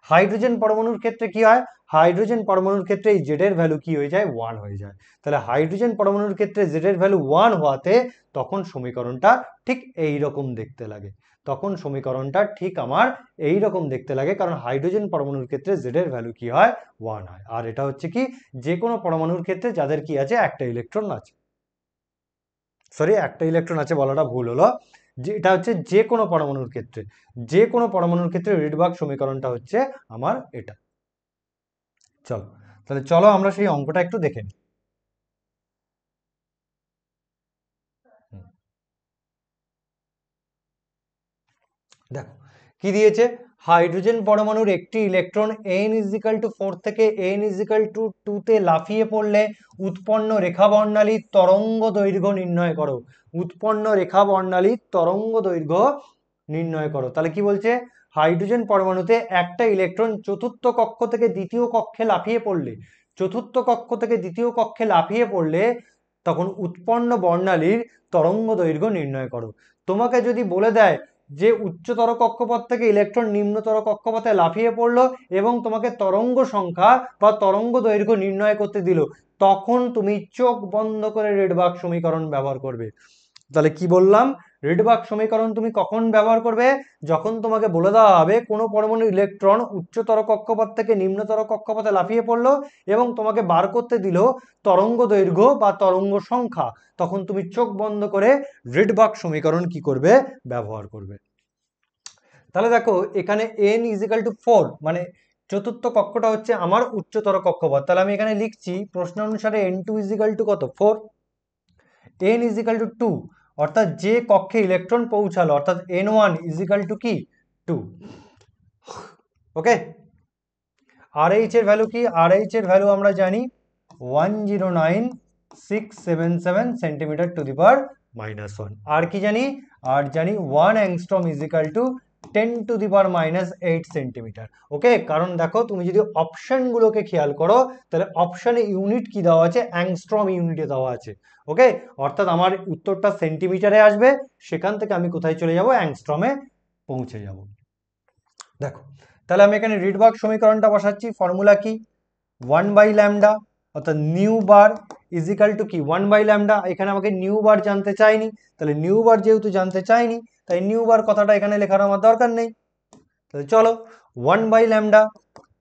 হাইড্রোজেন পরমাণুর ক্ষেত্রে কি হয়? হাইড্রোজেন পরমাণুর ক্ষেত্রে এই জেড এর ভ্যালু কি হয়ে যায়, 1 হয়ে যায়। তাহলে হাইড্রোজেন পরমাণুর ক্ষেত্রে জেড এর ভ্যালু 1 হওয়াতে তখন সমীকরণটা ঠিক এই রকম দেখতে লাগে। তখন সমীকরণটা ঠিক আমার এই রকম দেখতে লাগে, কারণ হাইড্রোজেন পরমাণুর ক্ষেত্রে জেড এর ভ্যালু কি হয়, 1 হয়। আর এটা হচ্ছে কি যে কোনো পরমাণুর ক্ষেত্রে যাদের কি আছে, একটা ইলেকট্রন আছে, সরি একটা ইলেকট্রন আছে বলাটা ভুল হলো, যে এটা হচ্ছে যে কোনো পরমাণুর ক্ষেত্রে, যে কোনো পরমাণুর ক্ষেত্রে রিডবার্গ সমীকরণটা হচ্ছে আমার এটা। চলো তাহলে চলো আমরা সেই অঙ্কটা একটু দেখে নিই। দেখো কি দিয়েছে, হাইড্রোজেন পরমাণুর একটি ইলেকট্রন n = 4 থেকে n = 2 তে লাফিয়ে পড়লে উৎপন্ন রেখা বর্ণালীর তরঙ্গ দৈর্ঘ্য নির্ণয় করো। উৎপন্ন রেখা বর্ণালীর তরঙ্গ দৈর্ঘ্য নির্ণয় করো। তাহলে কি বলছে, হাইড্রোজেন পরমাণুতে একটা ইলেকট্রন চতুর্থ কক্ষ থেকে দ্বিতীয় কক্ষে লাফিয়ে পড়লে, চতুর্থ কক্ষ থেকে দ্বিতীয় কক্ষে লাফিয়ে পড়লে তখন উৎপন্ন বর্ণালীর তরঙ্গ দৈর্ঘ্য নির্ণয় করো। তোমাকে যদি বলে দেয় যে উচ্চতর কক্ষপথ থেকে ইলেকট্রন নিম্নতর কক্ষপথে লাফিয়ে পড়লো এবং তোমাকে তরঙ্গ সংখ্যা বা তরঙ্গ দৈর্ঘ্য নির্ণয় করতে দিল, তখন তুমি চোখ বন্ধ করে রিডবার্গ সমীকরণ ব্যবহার করবে। তাহলে কি বললাম, রিডবার্গ সমীকরণ তুমি কখন ব্যবহার করবে, যখন তোমাকে বলে দেওয়া হবে কোনো পরমাণু ইলেকট্রন উচ্চতর কক্ষপথ থেকে নিম্নতর কক্ষপথে লাফিয়ে পড়লো এবং তোমাকে বার করতে দিল তরঙ্গ দৈর্ঘ্য বা তরঙ্গ সংখ্যা, তখন তুমি চোখ বন্ধ করে রিডবার্গ সমীকরণ কি করবে, ব্যবহার করবে। তাহলে দেখো এখানে n = 4, মানে চতুর্থ কক্ষটা হচ্ছে আমার উচ্চতর কক্ষপথ। তাহলে আমি এখানে লিখছি প্রশ্ন অনুসারে n2 = কত, 4, n = 2, অর্থাৎ যে কক্ষে ইলেকট্রন পৌঁছালো, অর্থাৎ n1 = কি, 2। ওকে, RH এর ভ্যালু কি, RH এর ভ্যালু আমরা জানি 109677 সেন্টিমিটার টু দি পাওয়ার -1। আর কি জানি, আর জানি 1 angstrom = 10 to the power -8 centimetre. Okay, কারণ দেখো তুমি যদি অপশনগুলোকে খেয়াল করো তাহলে অপশনে ইউনিট কি দেওয়া আছে, অ্যাংস্ট্রম ইউনিটে দেওয়া আছে। ওকে, অর্থাৎ আমার উত্তরটা সেন্টিমিটারে আসবে, সেখান থেকে আমি কোথায় চলে যাব, অ্যাংস্ট্রমে পৌঁছে যাব। দেখো তাহলে আমি এখানে রিডবার্গ সমীকরণটা বসাচ্ছি। ফর্মুলা কি, 1/λ, অর্থাৎ নিউ বার = কি, 1/λ। এখানে আমাকে নিউ বার জানতে চাইনি, তাহলে নিউ বার যেহেতু জানতে চাইনি, তাই নিউ বার কথাটা এখানে লেখার আমার দরকার নেই। তাহলে চলো 1/λ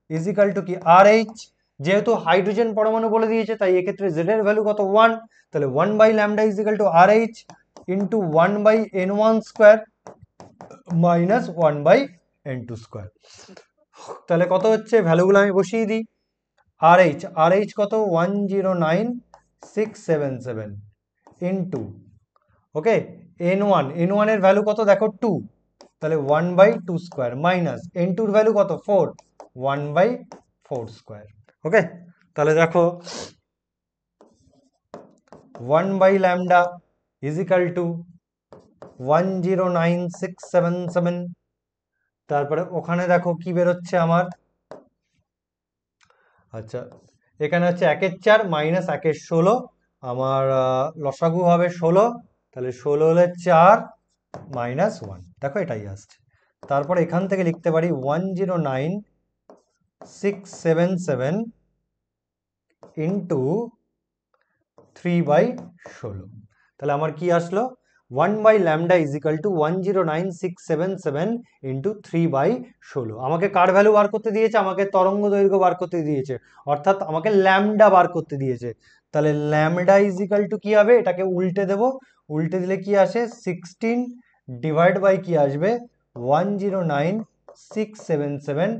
= কি, RH, যেহেতু হাইড্রোজেন পরমাণু বলে দিয়েছে তাই এক্ষেত্রে z এর ভ্যালু কত, 1। তাহলে 1/λ = RH × 1/n1² - 1/n2²। তাহলে কত হচ্ছে, ভ্যালুগুলো আমি বসিয়ে দিই। RH কত, 109677 ইন্টু, ওকে, n1 এর ভ্যালু কত দেখো, 2, তাহলে 1/2² মাইনাস n2 এর ভ্যালু কত, 4, 1/4²। ওকে, তাহলে দেখো 1/λ = 109677, তারপরে ওখানে দেখো কি বেরোচ্ছে আমার, আচ্ছা এখানে হচ্ছে 1/4 মাইনাস 1/16, আমার লসাগু হবে 16, তাহলে 16 হলে 4 মাইনাস 1, দেখো এটাই আসছে। তারপর এখান থেকে লিখতে পারি 109677 ইন্টু 3/16, তাহলে আমার কি আসলো, 1/λ = 109677 ইন্টু 3/16। আমাকে কার ভ্যালু বার করতে দিয়েছে, আমাকে তরঙ্গ দৈর্ঘ্য বার করতে দিয়েছে, অর্থাৎ আমাকে ল্যামডা বার করতে দিয়েছে। তাহলে ল্যামডা = কি হবে, এটাকে উল্টে দেব, উল্টে দিলে কি আসে, 16 ডিভাইড বাই কি আসবে, 109677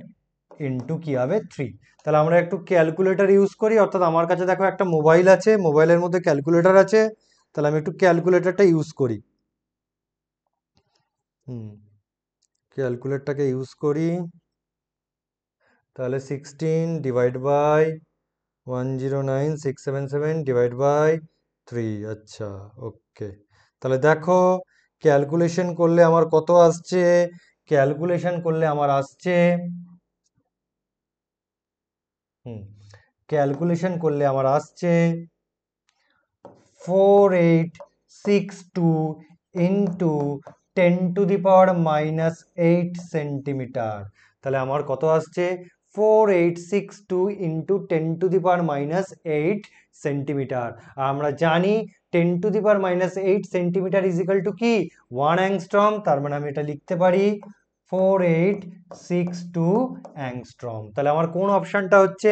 ইন্টু কি হবে, 3। তাহলে আমরা একটু ক্যালকুলেটর ইউজ করি, অর্থাৎ আমার কাছে দেখো একটা মোবাইল আছে, মোবাইলের মধ্যে ক্যালকুলেটর আছে, তাহলে আমি একটু ক্যালকুলেটরটা ইউজ করি। ক্যালকুলেটরটাকে ইউজ করি, তাহলে 16 ডিভাইড বাই 109677 ডিভাইড বাই 3, আচ্ছা ওকে। তাহলে দেখো ক্যালকুলেশন করলে আমার কত আসছে, ক্যালকুলেশন করলে আমার আসছে, ক্যালকুলেশন করলে আমার আসছে 4862 into 10 to the power -8 centimetre. তাহলে আমার কত আসছে, 4862 ইন্টু 10⁻⁻8 সেন্টিমিটার। আমরা জানি 10⁻⁻8 সেন্টিমিটার ইজ ইকাল টু কি 1 অ্যাংস্ট্রম। তার মানে আমি এটা লিখতে পারি 4862 অ্যাংস্ট্রম। তাহলে আমার কোন অপশনটা হচ্ছে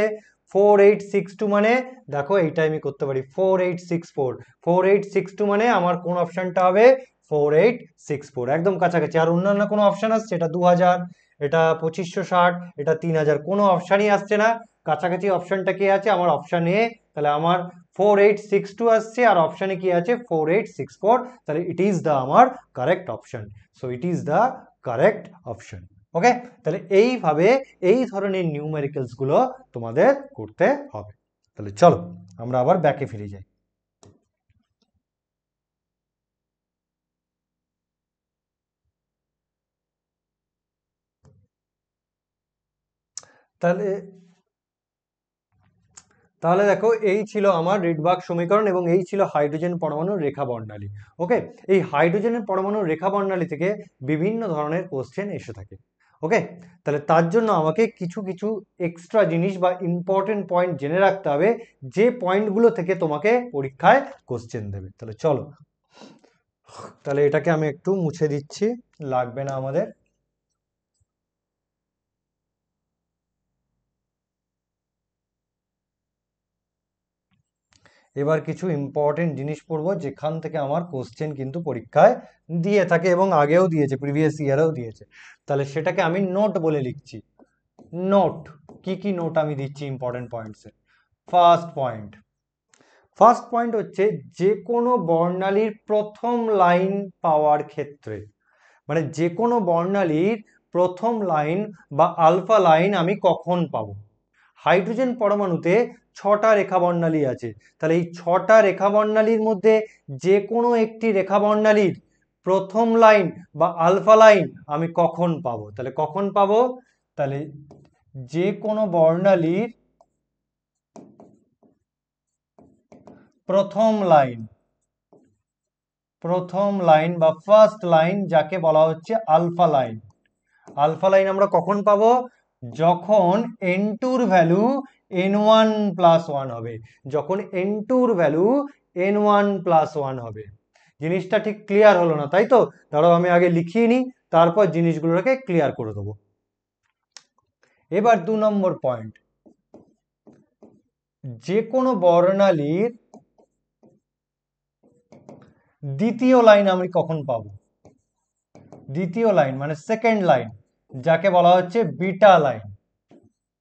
4862, মানে দেখো এইটা আমি করতে পারি 4864। 4862 মানে আমার কোন অপশনটা হবে 4864, একদম কাছাকাছি। আর অন্যান্য কোনো অপশন আসছে? এটা 2000, এটা 2560, এটা 3000, কোনো অপশনই আসছে না। কাছাকাছি অপশনটা কি আছে? আমার অপশন এ। তাহলে আমার 4862 আসছে, আর অপশনে কি আছে? 4864। তাহলে ইট ইজ দ্য আমার correct option. So it is the correct option. Okay, তাহলে এইভাবে এই ধরনের নিউমেরিক্যালস গুলো তোমাদের করতে হবে। তাহলে চলো আমরা আবার ব্যাকে ফিরে যাই। তাহলে তাহলে দেখো, এই ছিল আমার রিডবার্গ সমীকরণ এবং এই ছিল হাইড্রোজেন পরমাণুর রেখা বর্ণালী। ওকে, এই হাইড্রোজেনের পরমাণুর রেখা বর্ণালী থেকে বিভিন্ন ধরনের কোশ্চেন এসে থাকে। ওকে, তাহলে তার জন্য আমাকে কিছু কিছু এক্সট্রা জিনিস বা ইম্পর্টেন্ট পয়েন্ট জেনে রাখতে হবে, যে পয়েন্টগুলো থেকে তোমাকে পরীক্ষায় কোশ্চেন দেবে। তাহলে চলো, তাহলে এটাকে আমি একটু মুছে দিচ্ছি, লাগবে না আমাদের। এবার কিছু ইম্পর্টেন্ট জিনিস পড়বো যেখান থেকে আমার কোশ্চেন কিন্তু পরীক্ষায় দিয়ে থাকে এবং আগেও দিয়েছে, প্রিভিয়াস ইয়ারেও দিয়েছে। তাহলে সেটাকে আমি নোট বলে লিখছি। নোট, কি কি নোট আমি দিচ্ছি ইম্পর্টেন্ট পয়েন্টসে। ফার্স্ট পয়েন্ট হচ্ছে, যে কোনো বর্ণালীর প্রথম লাইন পাওয়ার ক্ষেত্রে, মানে যে কোনো বর্ণালীর প্রথম লাইন বা আলফা লাইন আমি কখন পাবো। হাইড্রোজেন পরমাণুতে 6টা রেখা বর্ণালী আছে। তাহলে এই 6টা রেখা বর্ণালীর মধ্যে যে কোনো একটি রেখা বর্ণালীর প্রথম লাইন বা আলফা লাইন আমি কখন পাবো। তাহলে কখন পাবো? তাহলে যে কোনো বর্ণালীর প্রথম লাইন বা ফার্স্ট লাইন, যাকে বলা হচ্ছে আলফা লাইন। আলফা লাইন আমরা কখন পাবো? যখন n2 ভ্যালু n1 প্লাস 1 হবে। যখন n2 ভ্যালু n1 প্লাস 1 হবে। জিনিসটা ঠিক ক্লিয়ার হলো না, তাই তো? দাঁড়াও আমি আগে লিখিয়ে নিই, তারপর জিনিসগুলোকে ক্লিয়ার করে দেবো। এবার 2 নম্বর পয়েন্ট, যে কোনো বর্ণালীর দ্বিতীয় লাইন আমি কখন পাবো। দ্বিতীয় লাইন মানে সেকেন্ড লাইন, যাকে বলা হচ্ছে বিটা লাইন।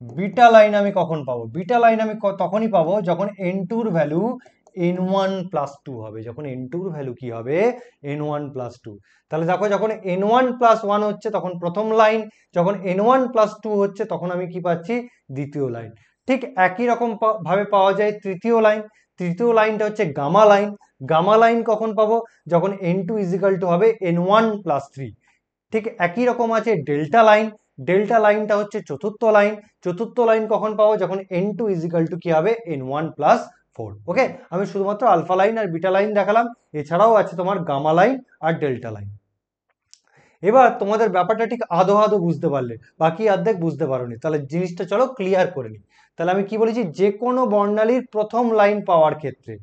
বিটা লাইন আমি কখন পাবো? বিটা লাইন আমি তখনই পাবো যখন n2 ভ্যালু n1 প্লাস 2 হবে। যখন n2 ভ্যালু কি হবে? n1 plus 2। তাহলে দেখো, যখন n1 প্লাস 1 হচ্ছে তখন প্রথম লাইন, যখন n1 প্লাস 2 হচ্ছে তখন আমি কি পাচ্ছি? দ্বিতীয় লাইন। ঠিক একই রকম ভাবে পাওয়া যায় তৃতীয় লাইন। তৃতীয় লাইনটা হচ্ছে গামা লাইন। গামা লাইন কখন পাবো? যখন n2 ইজিক্যাল টু হবে n1 প্লাস 3। ঠিক একই রকম আছে ডেল্টা লাইন। ডেল্টা লাইনটা হচ্ছে চতুর্থ লাইন। চতুর্থ লাইন কখন পাবো? যখন n2 ইজিক্যাল টু কি হবে? n1 plus 4। ওকে, আমি শুধুমাত্র আলফা লাইন আর বিটা লাইন দেখালাম, এছাড়াও আছে তোমার গামা লাইন আর ডেল্টা লাইন। এবার তোমাদের ব্যাপারটা ঠিক আধো আধো বুঝতে পারলে, বাকি অর্ধেক বুঝতে পারোনি। তাহলে জিনিসটা চলো ক্লিয়ার করে নিই। তাহলে আমি কি বলেছি? যে কোনো বর্ণালীর প্রথম লাইন পাওয়ার ক্ষেত্রে,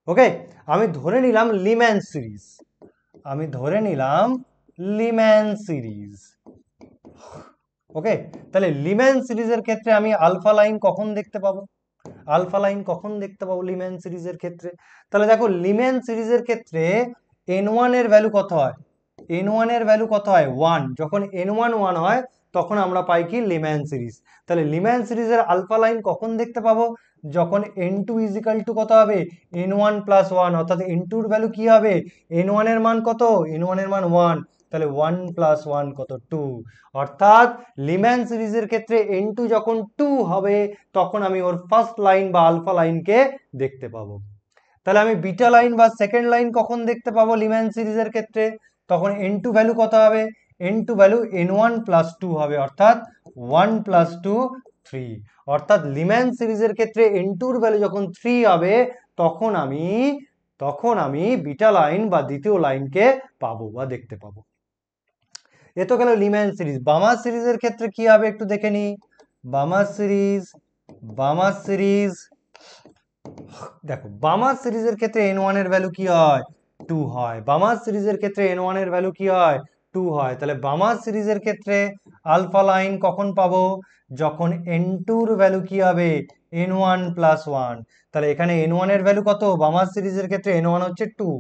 ওকে, আমি ধরে নিলাম লিম্যান সিরিজ। আমি ধরে নিলাম লিম্যান সিরিজ। ওকে, তাহলে লিম্যান সিরিজের ক্ষেত্রে আমি আলফা লাইন কখন দেখতে পাবো? আলফা লাইন কখন দেখতে পাবো লিম্যান সিরিজের ক্ষেত্রে? তাহলে দেখো, লিম্যান সিরিজের ক্ষেত্রে n1 এর ভ্যালু কত হয়? n1 এর ভ্যালু কত হয়? 1। যখন n1 1 হয় তখন আমরা পাই কি? Leman series. তাহলে লিম্যান সিরিজের আলফা লাইন কখন দেখতে পাবো? যখন n2 ইজিক্যাল টু কত হবে? n1 প্লাস 1, অর্থাৎ n2 এর ভ্যালু কি হবে? n1 এর মান কত? n1 এর মান 1। তাহলে 1 প্লাস 1 কত? 2। অর্থাৎ লিম্যান সিরিজের ক্ষেত্রে n2 যখন 2 হবে তখন আমি ওর ফার্স্ট লাইন বা আলফা লাইনকে দেখতে পাবো। তাহলে আমি বিটা লাইন বা সেকেন্ড লাইন কখন দেখতে পাবো লিম্যান সিরিজের ক্ষেত্রে? তখন n2 ভ্যালু কত হবে? n2 ভ্যালু n1 প্লাস 2 হবে, অর্থাৎ 1 প্লাস 2 3। অর্থাৎ লিম্যান সিরিজের ক্ষেত্রে n2 এর ভ্যালু যখন 3 হবে তখন আমি বিটা লাইন বা দ্বিতীয় লাইনকে পাবো বা দেখতে পাবো। এ তো গেল লিম্যান সিরিজ। বামা সিরিজের ক্ষেত্রে কি হবে একটু দেখে নি। বামার সিরিজ, বামার সিরিজ, দেখো বামার সিরিজের ক্ষেত্রে n1 এর ভ্যালু কি হয় 2 হয়, বামার সিরিজের ক্ষেত্রে n1 এর ভ্যালু কি হয় 2 হয়। তাহলে বামার সিরিজের ক্ষেত্রে আলফা লাইন কখন পাবো, যখন n2 এর ভ্যালু কি হবে n1 প্লাস 1। তাহলে এখানে n1 এর ভ্যালু কত, বামার সিরিজের ক্ষেত্রে n1 হচ্ছে 2,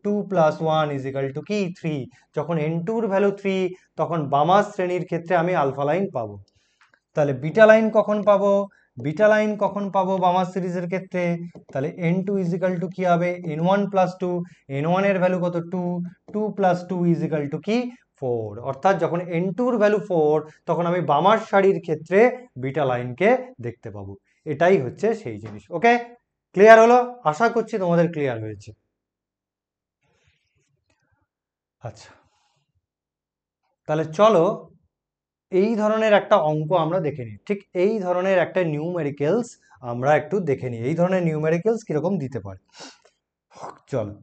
2 প্লাস 1 ইজ ইকাল টু কি 3। যখন n2 এর ভ্যালু 3 তখন বামার শ্রেণীর ক্ষেত্রে আমি আলফা লাইন পাবো। তাহলে বিটা লাইন কখন পাবো, বিটা লাইন কখন পাবো বামার সিরিজের ক্ষেত্রে, তাহলে n2 ইজ ইকাল টু কি হবে n1 প্লাস 2, n1 এর ভ্যালু কত 2, 2 প্লাস 2 ইজ ইকাল টু কি 4। অর্থাৎ যখন n2 এর ভ্যালু 4 তখন আমি বামার সারির ক্ষেত্রে বিটা লাইনকে দেখতে পাবো। এটাই হচ্ছে সেই জিনিস। ওকে, ক্লিয়ার হলো? আশা করছি তোমাদের ক্লিয়ার হয়েছে। আচ্ছা, তাহলে চলো এই ধরনের একটা অঙ্ক আমরা দেখে নিই, ঠিক এই ধরনের একটা নিউমেরিক্যালস আমরা একটু দেখে নিই, এই ধরনের নিউমেরিক্যালস কিরকম দিতে পারে। চলো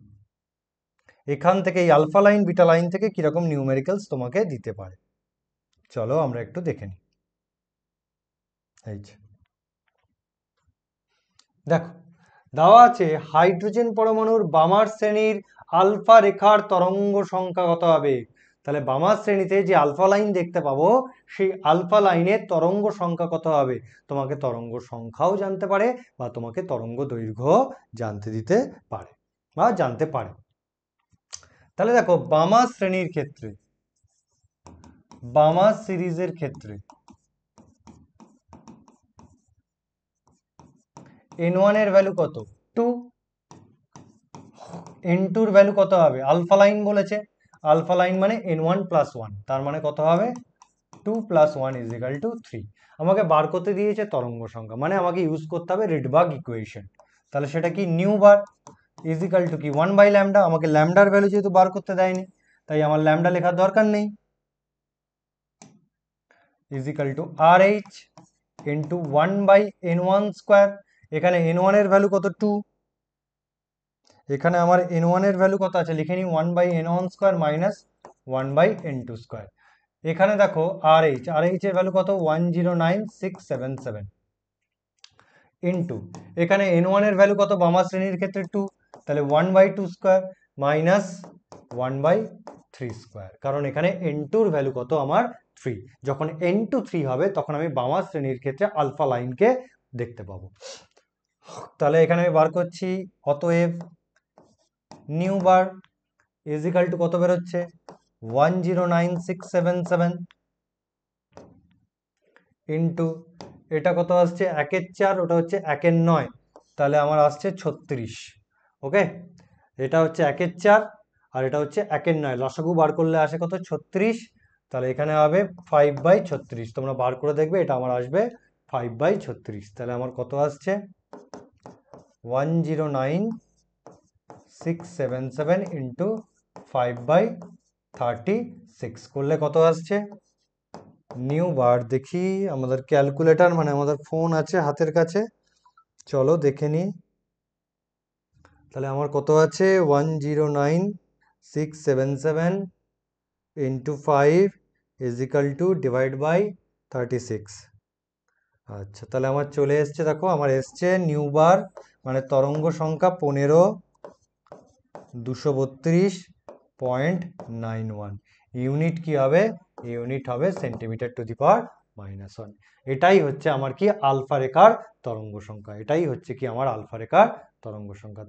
এখান থেকে এই আলফা লাইন বিটা লাইন থেকে কিরকম নিউমেরিক্যালস তোমাকে দিতে পারে, চলো আমরা একটু দেখে নিই। এই যে দেখো দেওয়া আছে হাইড্রোজেন পরমাণুর বামার শ্রেণীর আলফা রেখার তরঙ্গ সংখ্যা কত হবে। তাহলে বামার শ্রেণীতে যে আলফা লাইন দেখতে পাবো সেই আলফা লাইনের তরঙ্গ সংখ্যা কত হবে, তোমাকে তরঙ্গ সংখ্যাও জানতে পারে বা তোমাকে তরঙ্গ দৈর্ঘ্য জানতে দিতে পারে বা জানতে পারে। তাহলে দেখো বামা শ্রেণীর ক্ষেত্রে, বামা সিরিজের ক্ষেত্রে n1 এর ভ্যালু কত 2, n2 এর ভ্যালু কত হবে, আলফা লাইন বলেছে, আলফা লাইন মানে n1 প্লাস 1, তার মানে কত হবে 2 প্লাস 1 ইজ ইকাল টু 3। আমাকে বার করতে দিয়েছে তরঙ্গ সংখ্যা, মানে আমাকে ইউজ করতে হবে রিডবার্গ ইকুয়েশন। তাহলে সেটা কি new bar is equal to কি 1 বাই ল্যামডা, আমাকে ল্যামডার ভ্যালু যেহেতু বার করতে দেয়নি তাই আমার ল্যামডা লেখার দরকার নেই, is equal to R H into 1 by n1 square. এখানে n1 এর ভ্যালু কত 2, এখানে আমার n1 এর ভ্যালু কত আছে লিখে নিই 1 by n1 square minus 1 by n2 square. এখানে দেখো আর এইচ, আর এইচ এর ভ্যালু কত 109677 ইন্টু এখানে n1 এর ভ্যালু কত বামা শ্রেণীর ক্ষেত্রে 2, তাহলে 1 by 2 square minus 1 by 3 square, কারণ এখানে n2 এর ভ্যালু কত আমার 3। যখন n2 3 হবে তখন আমি বামা শ্রেণীর ক্ষেত্রে আলফা লাইনকে দেখতে পাবো। তাহলে এখানে আমি বার করছি, অতএব new bar is equal two কত বেরোচ্ছে 109677 ইন্টু এটা কত আসছে 1/4, ওটা হচ্ছে 1/9, তাহলে আমার আসছে 36। ওকে, এটা হচ্ছে 1/4 আর এটা হচ্ছে 1/9, লসাগু বার করলে আসে কত 36। তাহলে এখানে হবে 5/36, তোমরা বার করে দেখবে এটা আমার আসবে 5/36। তাহলে আমার কত আসছে 109677 ইন্টু 5/36 করলে কত আসছে নিউ বার। দেখি আমাদের ক্যালকুলেটর মানে আমাদের ফোন আছে হাতের কাছে, চলো দেখে নিই। তাহলে আমার কত আছে 109677 into 5 is equal to divide by 36। আচ্ছা, তাহলে আমার চলে এসছে, দেখো আমার এসছে নিউ বার মানে তরঙ্গ সংখ্যা 15232.91। ইউনিট কি হবে, ইউনিট হবে সেন্টিমিটার টু দি পাওয়ার -1। এটাই হচ্ছে আমার কি আলফা রেখার তরঙ্গ সংখ্যা, এটাই হচ্ছে কি আমার আলফা রেখার তরঙ্গ সংখ্যা।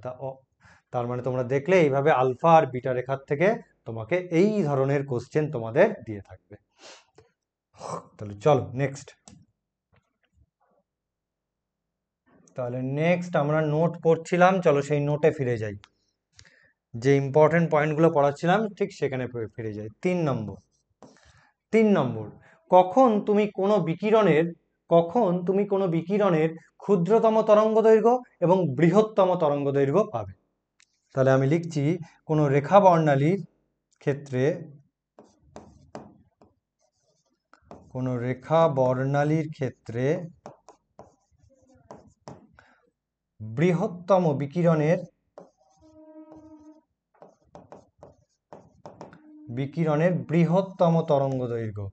তার মানে তোমরা দেখলে এইভাবে আলফা আর বিটা রেখার থেকে তোমাকে এই ধরনের কোশ্চেন তোমাদের দিয়ে থাকবে। তাহলে চলো নেক্সট, তাহলে নেক্সট আমরা নোট পড়ছিলাম, চলো সেই নোটে ফিরে যাই, যে ইম্পর্টেন্ট পয়েন্টগুলো পড়াচ্ছিলাম ঠিক সেখানে ফিরে যাই। 3 নম্বর, কখন তুমি কোনো বিকিরণের ক্ষুদ্রতম তরঙ্গ দৈর্ঘ্য এবং বৃহত্তম তরঙ্গ দৈর্ঘ্য পাবে। তাহলে আমি লিখছি কোনো রেখা বর্ণালীর ক্ষেত্রে, কোনো রেখা বর্ণালীর ক্ষেত্রে বৃহত্তম বিকিরণের বৃহত্তম তরঙ্গ দৈর্ঘ্য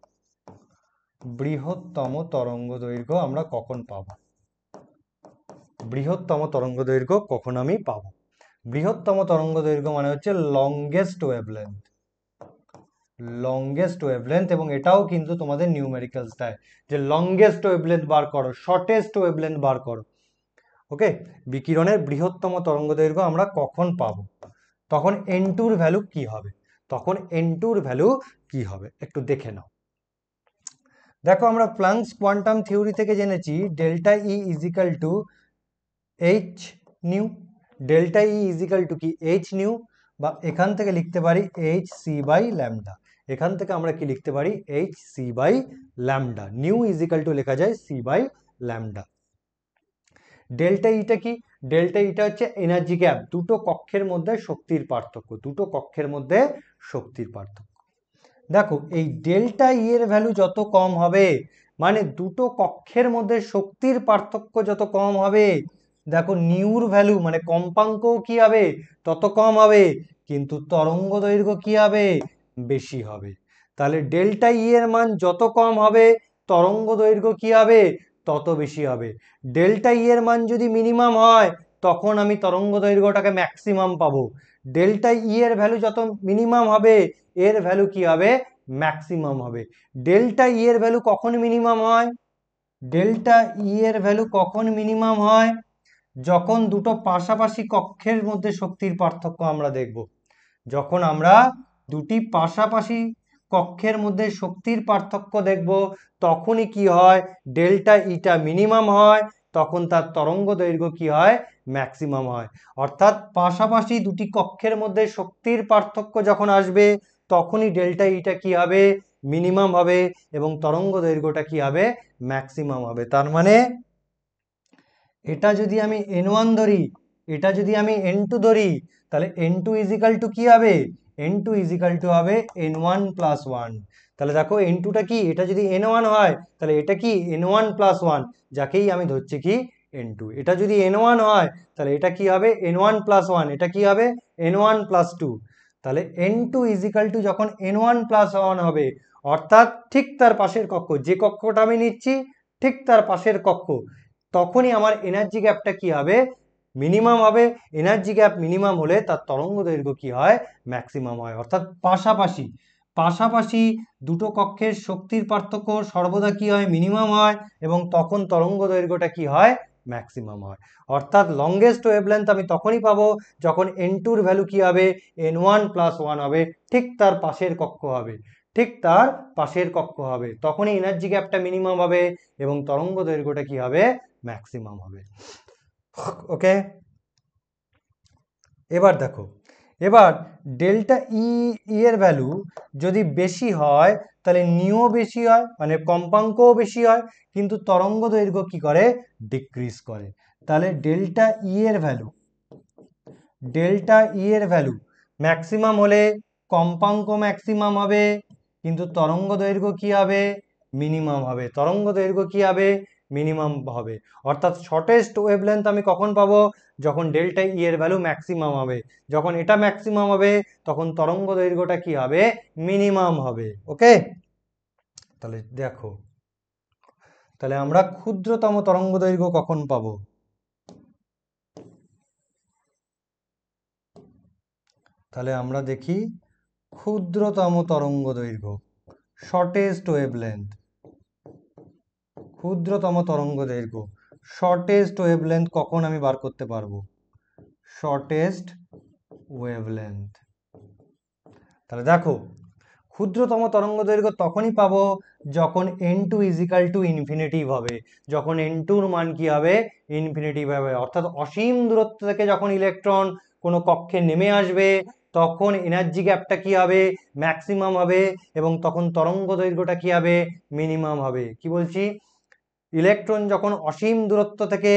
বৃহত্তম তরঙ্গ দৈর্ঘ্য আমরা কখন পাবো? বৃহত্তম তরঙ্গ দৈর্ঘ্য কখন আমি পাবো? বৃহত্তম তরঙ্গ দৈর্ঘ্য মানে হচ্ছে লংগেস্ট ওয়েভলেন্থ। লংগেস্ট ওয়েভলেন্থ, এবং এটাও কিন্তু তোমাদের নিউমেরিক্যালস দেয় যে লংগেস্ট ওয়েভলেন্থ বার করো, শর্টেস্ট ওয়েভলেন্থ বার করো। ওকে, বিকিরণের বৃহত্তম তরঙ্গ দৈর্ঘ্য আমরা কখন পাবো? তখন n2 এর ভ্যালু কি হবে? তখন n2 এর ভ্যালু কি হবে একটু দেখে নাও। দেখো, আমরা প্লাঙ্কস কোয়ান্টাম থিওরি থেকে জেনেছি delta E equal to H nu. Delta E equal to কি? এইচ নিউ, বা এখান থেকে লিখতে পারি এইচ সি বাই ল্যামডা। এখান থেকে আমরা কি লিখতে পারি? H C by lambda. Nu equal to লেখা যায় সি বাই ল্যামডা। ডেল্টা ইটা কি? ডেল্টা ইটা হচ্ছে এনার্জি গ্যাপ, দুটো কক্ষের মধ্যে শক্তির পার্থক্য। দুটো কক্ষের মধ্যে শক্তির পার্থক্য। দেখো, এই ডেল্টা ই এর ভ্যালু যত কম হবে, মানে দুটো কক্ষের মধ্যে শক্তির পার্থক্য যত কম হবে, দেখো নিউর ভ্যালু মানে কম্পাঙ্কও কি হবে? তত কম হবে, কিন্তু তরঙ্গ দৈর্ঘ্য কি হবে? বেশি হবে। তাহলে ডেল্টা ই এর মান যত কম হবে, তরঙ্গ দৈর্ঘ্য কি হবে? তত বেশি হবে। ডেল্টা ই এর মান যদি মিনিমাম হয়, তখন আমি তরঙ্গ দৈর্ঘ্যটাকে ম্যাক্সিমাম পাবো। ডেল্টা ই এর ভ্যালু যত মিনিমাম হবে, এর ভ্যালু কি হবে? ম্যাক্সিমাম হবে। ডেল্টা ই এর ভ্যালু কখন মিনিমাম হয়? ডেল্টা ই এর ভ্যালু কখন মিনিমাম হয়? যখন দুটো পাশাপাশি কক্ষের মধ্যে শক্তির পার্থক্য আমরা দেখব। যখন আমরা দুটি পাশাপাশি কক্ষের মধ্যে শক্তির পার্থক্য দেখব, তখনই কি হয়? ডেল্টা ইটা মিনিমাম হয়, তখন তার তরঙ্গ দৈর্ঘ্য কি হয়? ম্যাক্সিমাম হয়। অর্থাৎ পাশাপাশি দুটি কক্ষের মধ্যে শক্তির পার্থক্য যখন আসবে, তখনই ডেল্টা ইটা কি হবে? মিনিমাম হবে, এবং তরঙ্গ দৈর্ঘ্যটা কি হবে? ম্যাক্সিমাম হবে। তার মানে এটা যদি আমি n1 ধরি, এটা যদি আমি n2 ধরি, তাহলে n2 ইজিক্যাল টু কি হবে? n2 ইজিক্যাল টু হবে n1 প্লাস 1। তাহলে দেখো n2টা কি? এটা যদি n1 হয়, তাহলে এটা কি? n1 প্লাস 1, যাকেই আমি ধরছি কি? n2। এটা যদি n1 হয়, তাহলে এটা কি হবে? n1 plus 1। এটা কি হবে? n1 plus 2। তাহলে n2 ইজিক্যাল টু যখন n1 প্লাস 1 হবে, অর্থাৎ ঠিক তার পাশের কক্ষ, যে কক্ষটা আমি নিচ্ছি ঠিক তার পাশের কক্ষ, তখনই আমার এনার্জি গ্যাপটা কি হবে? মিনিমাম হবে। এনার্জি গ্যাপ মিনিমাম হলে তার তরঙ্গ দৈর্ঘ্য কি হয়? ম্যাক্সিমাম হয়। অর্থাৎ পাশাপাশি পাশাপাশি দুটো কক্ষের শক্তির পার্থক্য সর্বদা কি হয়? মিনিমাম হয়, এবং তখন তরঙ্গ দৈর্ঘ্যটা কি হয়? ম্যাক্সিমাম হয়। অর্থাৎ লংগেস্ট ওয়েভলেন্থ আমি তখনই পাবো যখন n2 এর ভ্যালু কি হবে? n1 প্লাস 1 হবে, ঠিক তার পাশের কক্ষ হবে। ঠিক তার পাশের কক্ষ হবে, তখনই এনার্জি গ্যাপটা মিনিমাম হবে, এবং তরঙ্গ দৈর্ঘ্যটা কি হবে? ম্যাক্সিমাম হবে। ওকে, এবার দেখো, এবার ডেল্টা ই এর ভ্যালু যদি বেশি হয়, তাহলে নিও বেশি হয়, মানে কম্পাঙ্কও বেশি হয়, কিন্তু তরঙ্গ দৈর্ঘ্য কি করে? ডিক্রিজ করে। তাহলে ডেল্টা ই এর ভ্যালু ম্যাক্সিমাম হলে কম্পাঙ্ক ম্যাক্সিমাম হবে, কিন্তু তরঙ্গ দৈর্ঘ্য কি হবে? মিনিমাম হবে। তরঙ্গ দৈর্ঘ্য কি হবে? মিনিমাম হবে। অর্থাৎ শর্টেস্ট ওয়েভলেন্থ আমি কখন পাবো? যখন ডেল্টা ই এর ভ্যালু ম্যাক্সিমাম হবে। যখন এটা ম্যাক্সিমাম হবে, তখন তরঙ্গ দৈর্ঘ্যটা কি হবে? মিনিমাম হবে। ওকে, তাহলে দেখো, তাহলে আমরা ক্ষুদ্রতম তরঙ্গ দৈর্ঘ্য কখন পাবো? তাহলে আমরা দেখি ক্ষুদ্রতম তরঙ্গ দৈর্ঘ্য, শর্টেস্ট ওয়েভলেন্থ। ক্ষুদ্রতম তরঙ্গ দৈর্ঘ্য, শর্টেস্ট ওয়েভলেন্থ কখন আমি বার করতে পারবো? Shortest wavelength. তাহলে দেখো, ক্ষুদ্রতম তরঙ্গ দৈর্ঘ্য তখনই পাবো যখন n2 ইজিক্যাল টু ইনফিনিটিভ হবে। যখন n2 এর মান কি হবে? ইনফিনিটিভ হবে। অর্থাৎ অসীম দূরত্ব থেকে যখন ইলেকট্রন কোনো কক্ষে নেমে আসবে, তখন এনার্জি গ্যাপটা কি হবে? ম্যাক্সিমাম হবে, এবং তখন তরঙ্গ দৈর্ঘ্যটা কি হবে? মিনিমাম হবে। কি বলছি? ইলেকট্রন যখন অসীম দূরত্ব থেকে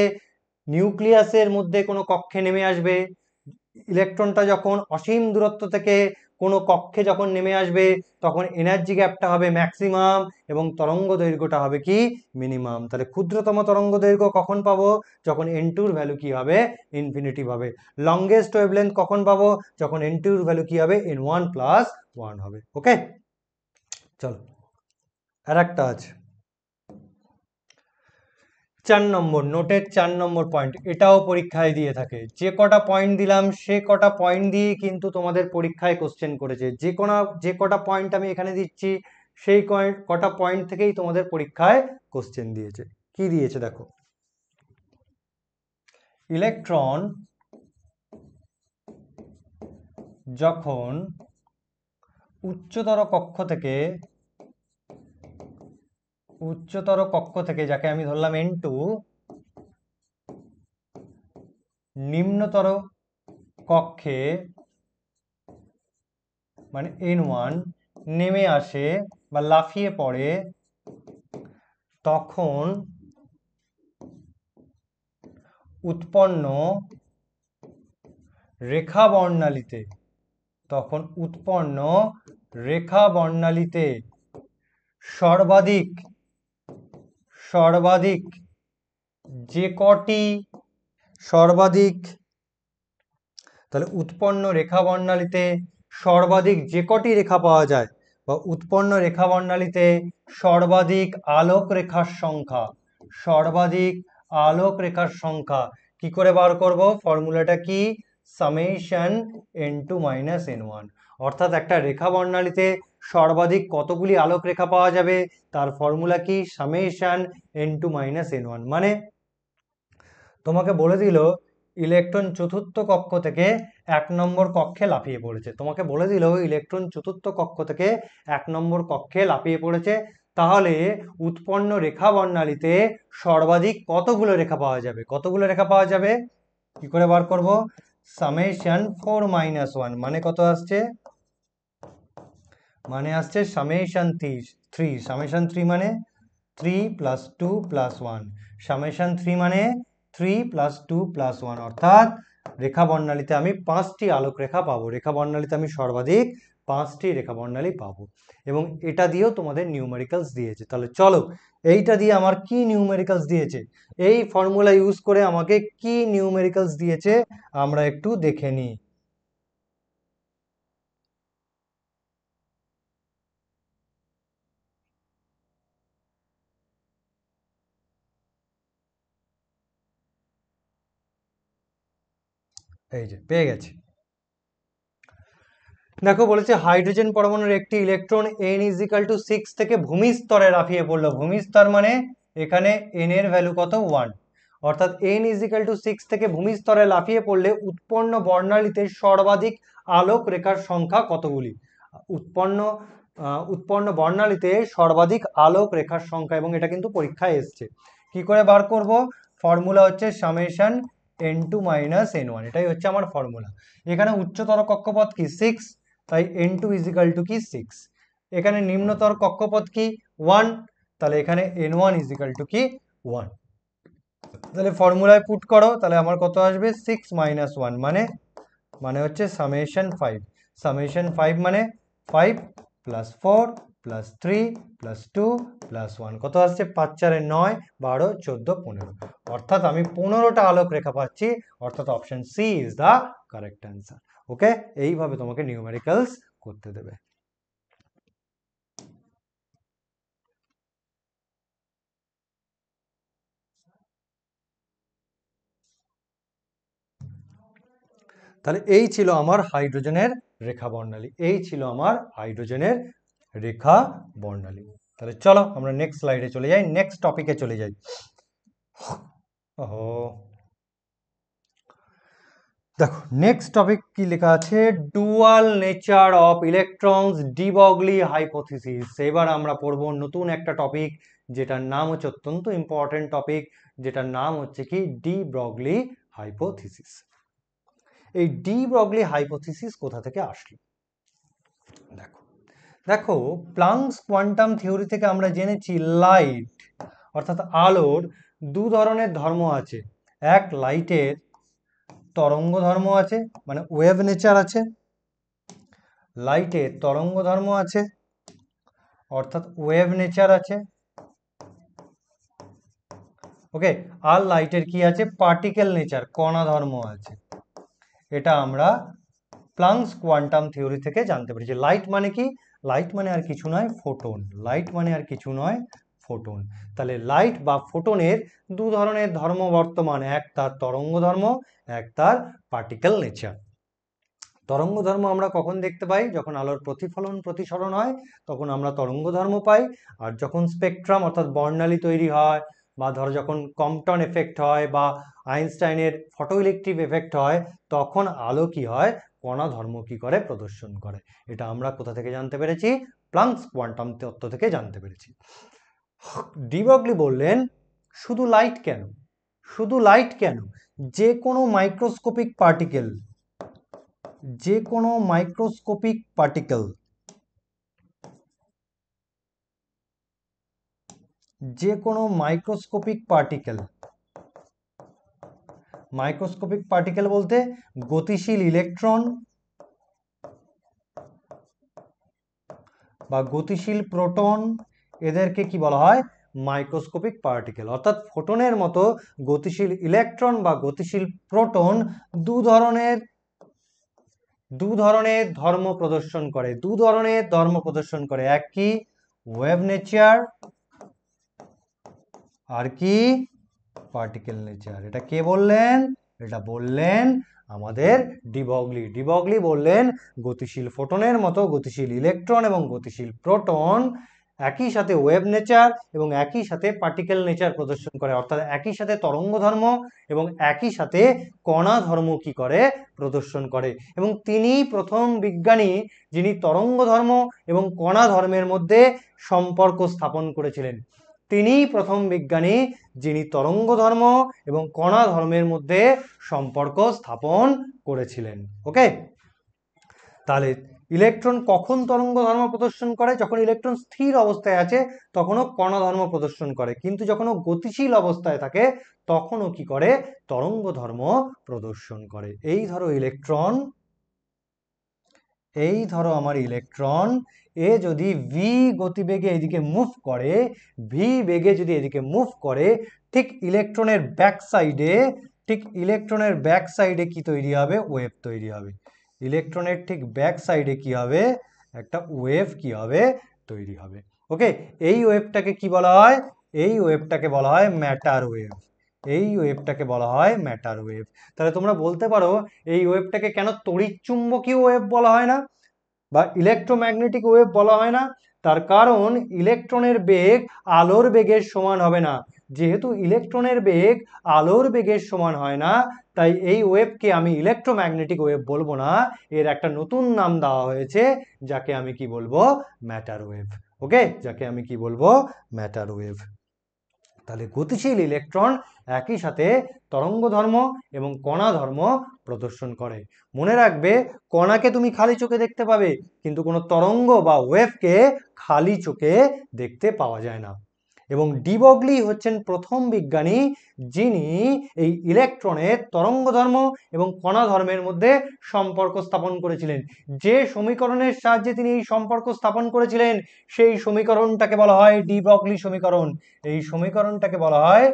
নিউক্লিয়াসের মধ্যে কোনো কক্ষে নেমে আসবে, ইলেকট্রনটা যখন অসীম দূরত্ব থেকে কোনো কক্ষে যখন নেমে আসবে, তখন এনার্জি গ্যাপটা হবে ম্যাক্সিমাম, এবং তরঙ্গ দৈর্ঘ্যটা হবে কি? মিনিমাম। তাহলে ক্ষুদ্রতম তরঙ্গ দৈর্ঘ্য কখন পাবো? যখন n2 এর ভ্যালু কি হবে? ইনফিনিটিভ হবে। লংগেস্ট ওয়েভলেন্থ কখন পাবো? যখন n2 এর ভ্যালু কি হবে? n1 প্লাস 1 হবে। ওকে, চলো আর একটা আছে। 4 নম্বর, নোটের 4 নম্বর পয়েন্ট, এটাও পরীক্ষায় দিয়ে থাকে। যে কটা পয়েন্ট দিলাম সে কটা পয়েন্ট দিয়ে কিন্তু তোমাদের পরীক্ষায় কোশ্চেন করেছে। যে কটা পয়েন্ট আমি এখানে দিচ্ছি সেই কটা পয়েন্ট থেকেই তোমাদের পরীক্ষায় কোশ্চেন দিয়েছে। কি দিয়েছে দেখো, ইলেকট্রন যখন উচ্চতর কক্ষ থেকে যাকে আমি ধরলাম N2, নিম্নতর কক্ষে মানে N1 নেমে আসে বা লাফিয়ে পড়ে, তখন উৎপন্ন রেখা বর্ণালীতে সর্বাধিক যে কটি তাহলে উৎপন্ন রেখা বর্ণালীতে সর্বাধিক যে কটি রেখা পাওয়া যায় বা উৎপন্ন রেখা বর্ণালীতে সর্বাধিক আলোক রেখার সংখ্যা কি করে বার করব? ফর্মুলাটা কি? Summation n2 - n1। অর্থাৎ একটা রেখা বর্ণালীতে সর্বাধিক কতগুলি আলোক রেখা পাওয়া যাবে তার ফর্মুলা কি? Summation n2 - n1। মানে তোমাকে বলে দিল ইলেকট্রন চতুর্থ কক্ষ থেকে 1 নম্বর কক্ষে লাফিয়ে পড়েছে। তাহলে উৎপন্ন রেখা বর্ণালীতে সর্বাধিক কতগুলো রেখা পাওয়া যাবে? কি করে বার করব? সামেশন 4 - 1 মানে কত আসছে? মানে আসছে সামেশন 3। সামেশন 3 মানে 3 + 2 + 1। সামেশন 3 মানে 3 + 2 + 1, অর্থাৎ রেখা বর্ণালীতে আমি 5টি আলোক রেখা পাবো। রেখা বর্ণালীতে আমি সর্বাধিক 5টি রেখা বর্ণালী পাবো। এবং এটা দিয়েও তোমাদের নিউমেরিক্যালস দিয়েছে। তাহলে চলো এইটা দিয়ে আমার কি নিউমেরিক্যালস দিয়েছে, এই ফর্মুলা ইউজ করে আমাকে কি নিউমেরিক্যালস দিয়েছে আমরা একটু দেখে নিই। এই যে পেয়ে গেছি। দেখো বলেছে হাইড্রোজেন পরমাণুর একটি ইলেকট্রন n = 6 থেকে ভূমিস্তরে লাফিয়ে পড়লো। ভূমিস্তর মানে এখানে n এর ভ্যালু কত? 1। অর্থাৎ n = 6 থেকে ভূমিস্তরে লাফিয়ে পড়লে উৎপন্ন বর্ণালীতে সর্বাধিক আলোক রেখার সংখ্যা কতগুলি? উৎপন্ন বর্ণালীতে সর্বাধিক আলোক রেখার সংখ্যা, এবং এটা কিন্তু পরীক্ষায় এসছে। কি করে বার করব? ফর্মুলা হচ্ছে সামেশন n2 - n1। এটাই হচ্ছে আমার ফর্মুলা। এখানে উচ্চতর কক্ষপথ কি? 6, তাই n2 = কি? 6। এখানে নিম্নতর কক্ষপথ কি? 1, তাহলে এখানে n1 = কি? 1। তাহলে ফর্মুলায় পুট করো, তাহলে আমার কত আসবে? 6 - 1 মানে হচ্ছে সামেশন 5। সামেশন 5 মানে 5 + 4 + 3 + 2 + 1 কত আসছে? 5 4 9 12 14 15। অর্থাৎ আমি 15টা আলোক রেখা পাচ্ছি। অর্থাৎ option C is the correct answer. Okay, এইভাবে তোমাকে নিউমেরিক্যালস করতে দেবে। তাহলে এই ছিল আমার হাইড্রোজেনের রেখা বর্ণালী। তাহলে চলো আমরা নেক্সট স্লাইডে চলে যাই, নেক্সট টপিকে চলে যাই। দেখো নেক্সট টপিক কি লেখা আছে? Dual nature of electrons, de Broglie hypothesis. এবার আমরা পড়বো নতুন একটা টপিক যেটার নাম হচ্ছে, অত্যন্ত ইম্পর্টেন্ট টপিক, যেটার নাম হচ্ছে কি? De Broglie hypothesis. এই ডি ব্রগলি হাইপোথিসিস কোথা থেকে আসলো? দেখো প্লাঙ্কস কোয়ান্টাম থিওরি থেকে আমরা জেনেছি লাইট অর্থাৎ আলোর দু ধরনের ধর্ম আছে। এক, লাইটের তরঙ্গ ধর্ম আছে, মানে ওয়েভ নেচার আছে। লাইটের তরঙ্গ ধর্ম আছে অর্থাৎ ওয়েভ নেচার আছে। ওকে, আর লাইটের কি আছে? পার্টিকেল নেচার, কণা ধর্ম আছে। এটা আমরা প্লাঙ্কস কোয়ান্টাম থিওরি থেকে জানতে পেরেছি। লাইট মানে কি? লাইট মানে আর কিছু নয় ফোটন। ফোটন। তাহলে লাইট বা ফোটনের দু ধরনের ধর্ম বর্তমান, এক তার তরঙ্গ ধর্ম, এক তার পার্টিকেল নেচার। তরঙ্গ ধর্ম আমরা কখন দেখতে পাই? যখন আলোর প্রতিফলন প্রতিসরণ হয় তখন আমরা তরঙ্গ ধর্ম পাই। আর যখন স্পেকট্রাম অর্থাৎ বর্ণালী তৈরি হয়, বা ধরো যখন কম্পটন এফেক্ট হয় বা আইনস্টাইনের ফটো ইলেকট্রিক এফেক্ট হয়, তখন আলো কি হয়? কণা ধর্ম কি করে? প্রদর্শন করে। এটা আমরা কোথা থেকে জানতে পেরেছি? প্লাঙ্কস কোয়ান্টাম তত্ত্ব থেকে জানতে পেরেছি। ডি ব্রগলি বললেন, শুধু লাইট কেন? শুধু লাইট কেন? যে কোনো মাইক্রোস্কোপিক পার্টিকেল, যে কোনো মাইক্রোস্কোপিক পার্টিকেল, যে কোনো মাইক্রোস্কোপিক পার্টিকেল, মাইক্রোস্কোপিক পার্টিকেল বলতে গতিশীল ইলেকট্রন বা গতিশীল প্রোটন, এদেরকে কি বলা হয়? Microscopic particle. অর্থাৎ ফোটনের মতো গতিশীল ইলেকট্রন বা গতিশীল প্রোটন দু ধরনের ধর্ম প্রদর্শন করে, দু ধরনের ধর্ম প্রদর্শন করে। এক কি? ওয়েভ নেচার, আর কি? Particle nature. এটা কে বললেন? এটা বললেন আমাদের ডি ব্রগলি। ডি ব্রগলি বললেন গতিশীল ফোটনের মতো গতিশীল ইলেকট্রন এবং গতিশীল প্রোটন একই সাথে ওয়েভ নেচার এবং একই সাথে পার্টিকেল নেচার প্রদর্শন করে। অর্থাৎ একই সাথে তরঙ্গ ধর্ম এবং একই সাথে কণা ধর্ম কি করে? প্রদর্শন করে। এবং তিনি প্রথম বিজ্ঞানী যিনি তরঙ্গ ধর্ম এবং কণা ধর্মের মধ্যে সম্পর্ক স্থাপন করেছিলেন। তিনি প্রথম বিজ্ঞানী যিনি তরঙ্গ ধর্ম এবং কণা ধর্মের মধ্যে সম্পর্ক স্থাপন করেছিলেন। ওকে, তাহলে ইলেকট্রন কখন তরঙ্গ ধর্ম প্রদর্শন করে? যখন ইলেকট্রন স্থির অবস্থায় আছে তখনও কণা ধর্ম প্রদর্শন করে, কিন্তু যখন ও গতিশীল অবস্থায় থাকে তখনও কি করে? তরঙ্গ ধর্ম প্রদর্শন করে। এই ধরো ইলেকট্রন, এই ধরো আমার ইলেকট্রন, এ যদি ভি গতিবেগে এদিকে মুভ করে, ভি বেগে যদি এদিকে মুভ করে, ঠিক ইলেকট্রনের ব্যাক সাইডে, ঠিক ইলেকট্রনের ব্যাক সাইডে কি তৈরি হবে? ওয়েভ তৈরি হবে। ইলেকট্রনের ঠিক ব্যাক সাইডে কি হবে? একটা ওয়েভ কি হবে? তৈরি হবে। ওকে, এই ওয়েভটাকে কি বলা হয়? এই ওয়েভটাকে বলা হয় ম্যাটার ওয়েভ। এই ওয়েভটাকে বলা হয় ম্যাটার ওয়েভ। তাহলে তোমরা বলতে পারো এই ওয়েভটাকে কেন তড়িৎচুম্বকীয় ওয়েভ বলা হয় না বা ইলেকট্রোম্যাগনেটিক ওয়েভ বলা হয় না? তার কারণ ইলেকট্রনের বেগ আলোর বেগের সমান হবে না। যেহেতু ইলেকট্রনের বেগ আলোর বেগের সমান হয় না, তাই এই ওয়েভকে আমি ইলেকট্রোম্যাগনেটিক ওয়েভ বলবো না, এর একটা নতুন নাম দেওয়া হয়েছে যাকে আমি কি বলবো? Matter wave. ওকে, যাকে আমি কি বলবো? Matter wave. তাহলে গতিশীল ইলেকট্রন একই সাথে তরঙ্গ ধর্ম এবং কণা ধর্ম প্রদর্শন করে। মনে রাখবে, কণাকে তুমি খালি চোখে দেখতে পাবে, কিন্তু কোনো তরঙ্গ বা ওয়েভকে খালি চোখে দেখতে পাওয়া যায় না। এবং ডি ব্রগলি হচ্ছেন প্রথম বিজ্ঞানী যিনি এই ইলেকট্রনের তরঙ্গ ধর্ম এবং কণা ধর্মের মধ্যে সম্পর্ক স্থাপন করেছিলেন। যে সমীকরণের সাহায্যে তিনি এই সম্পর্ক স্থাপন করেছিলেন সেই সমীকরণটাকে বলা হয় ডি ব্রগলি সমীকরণ। এই সমীকরণটাকে বলা হয়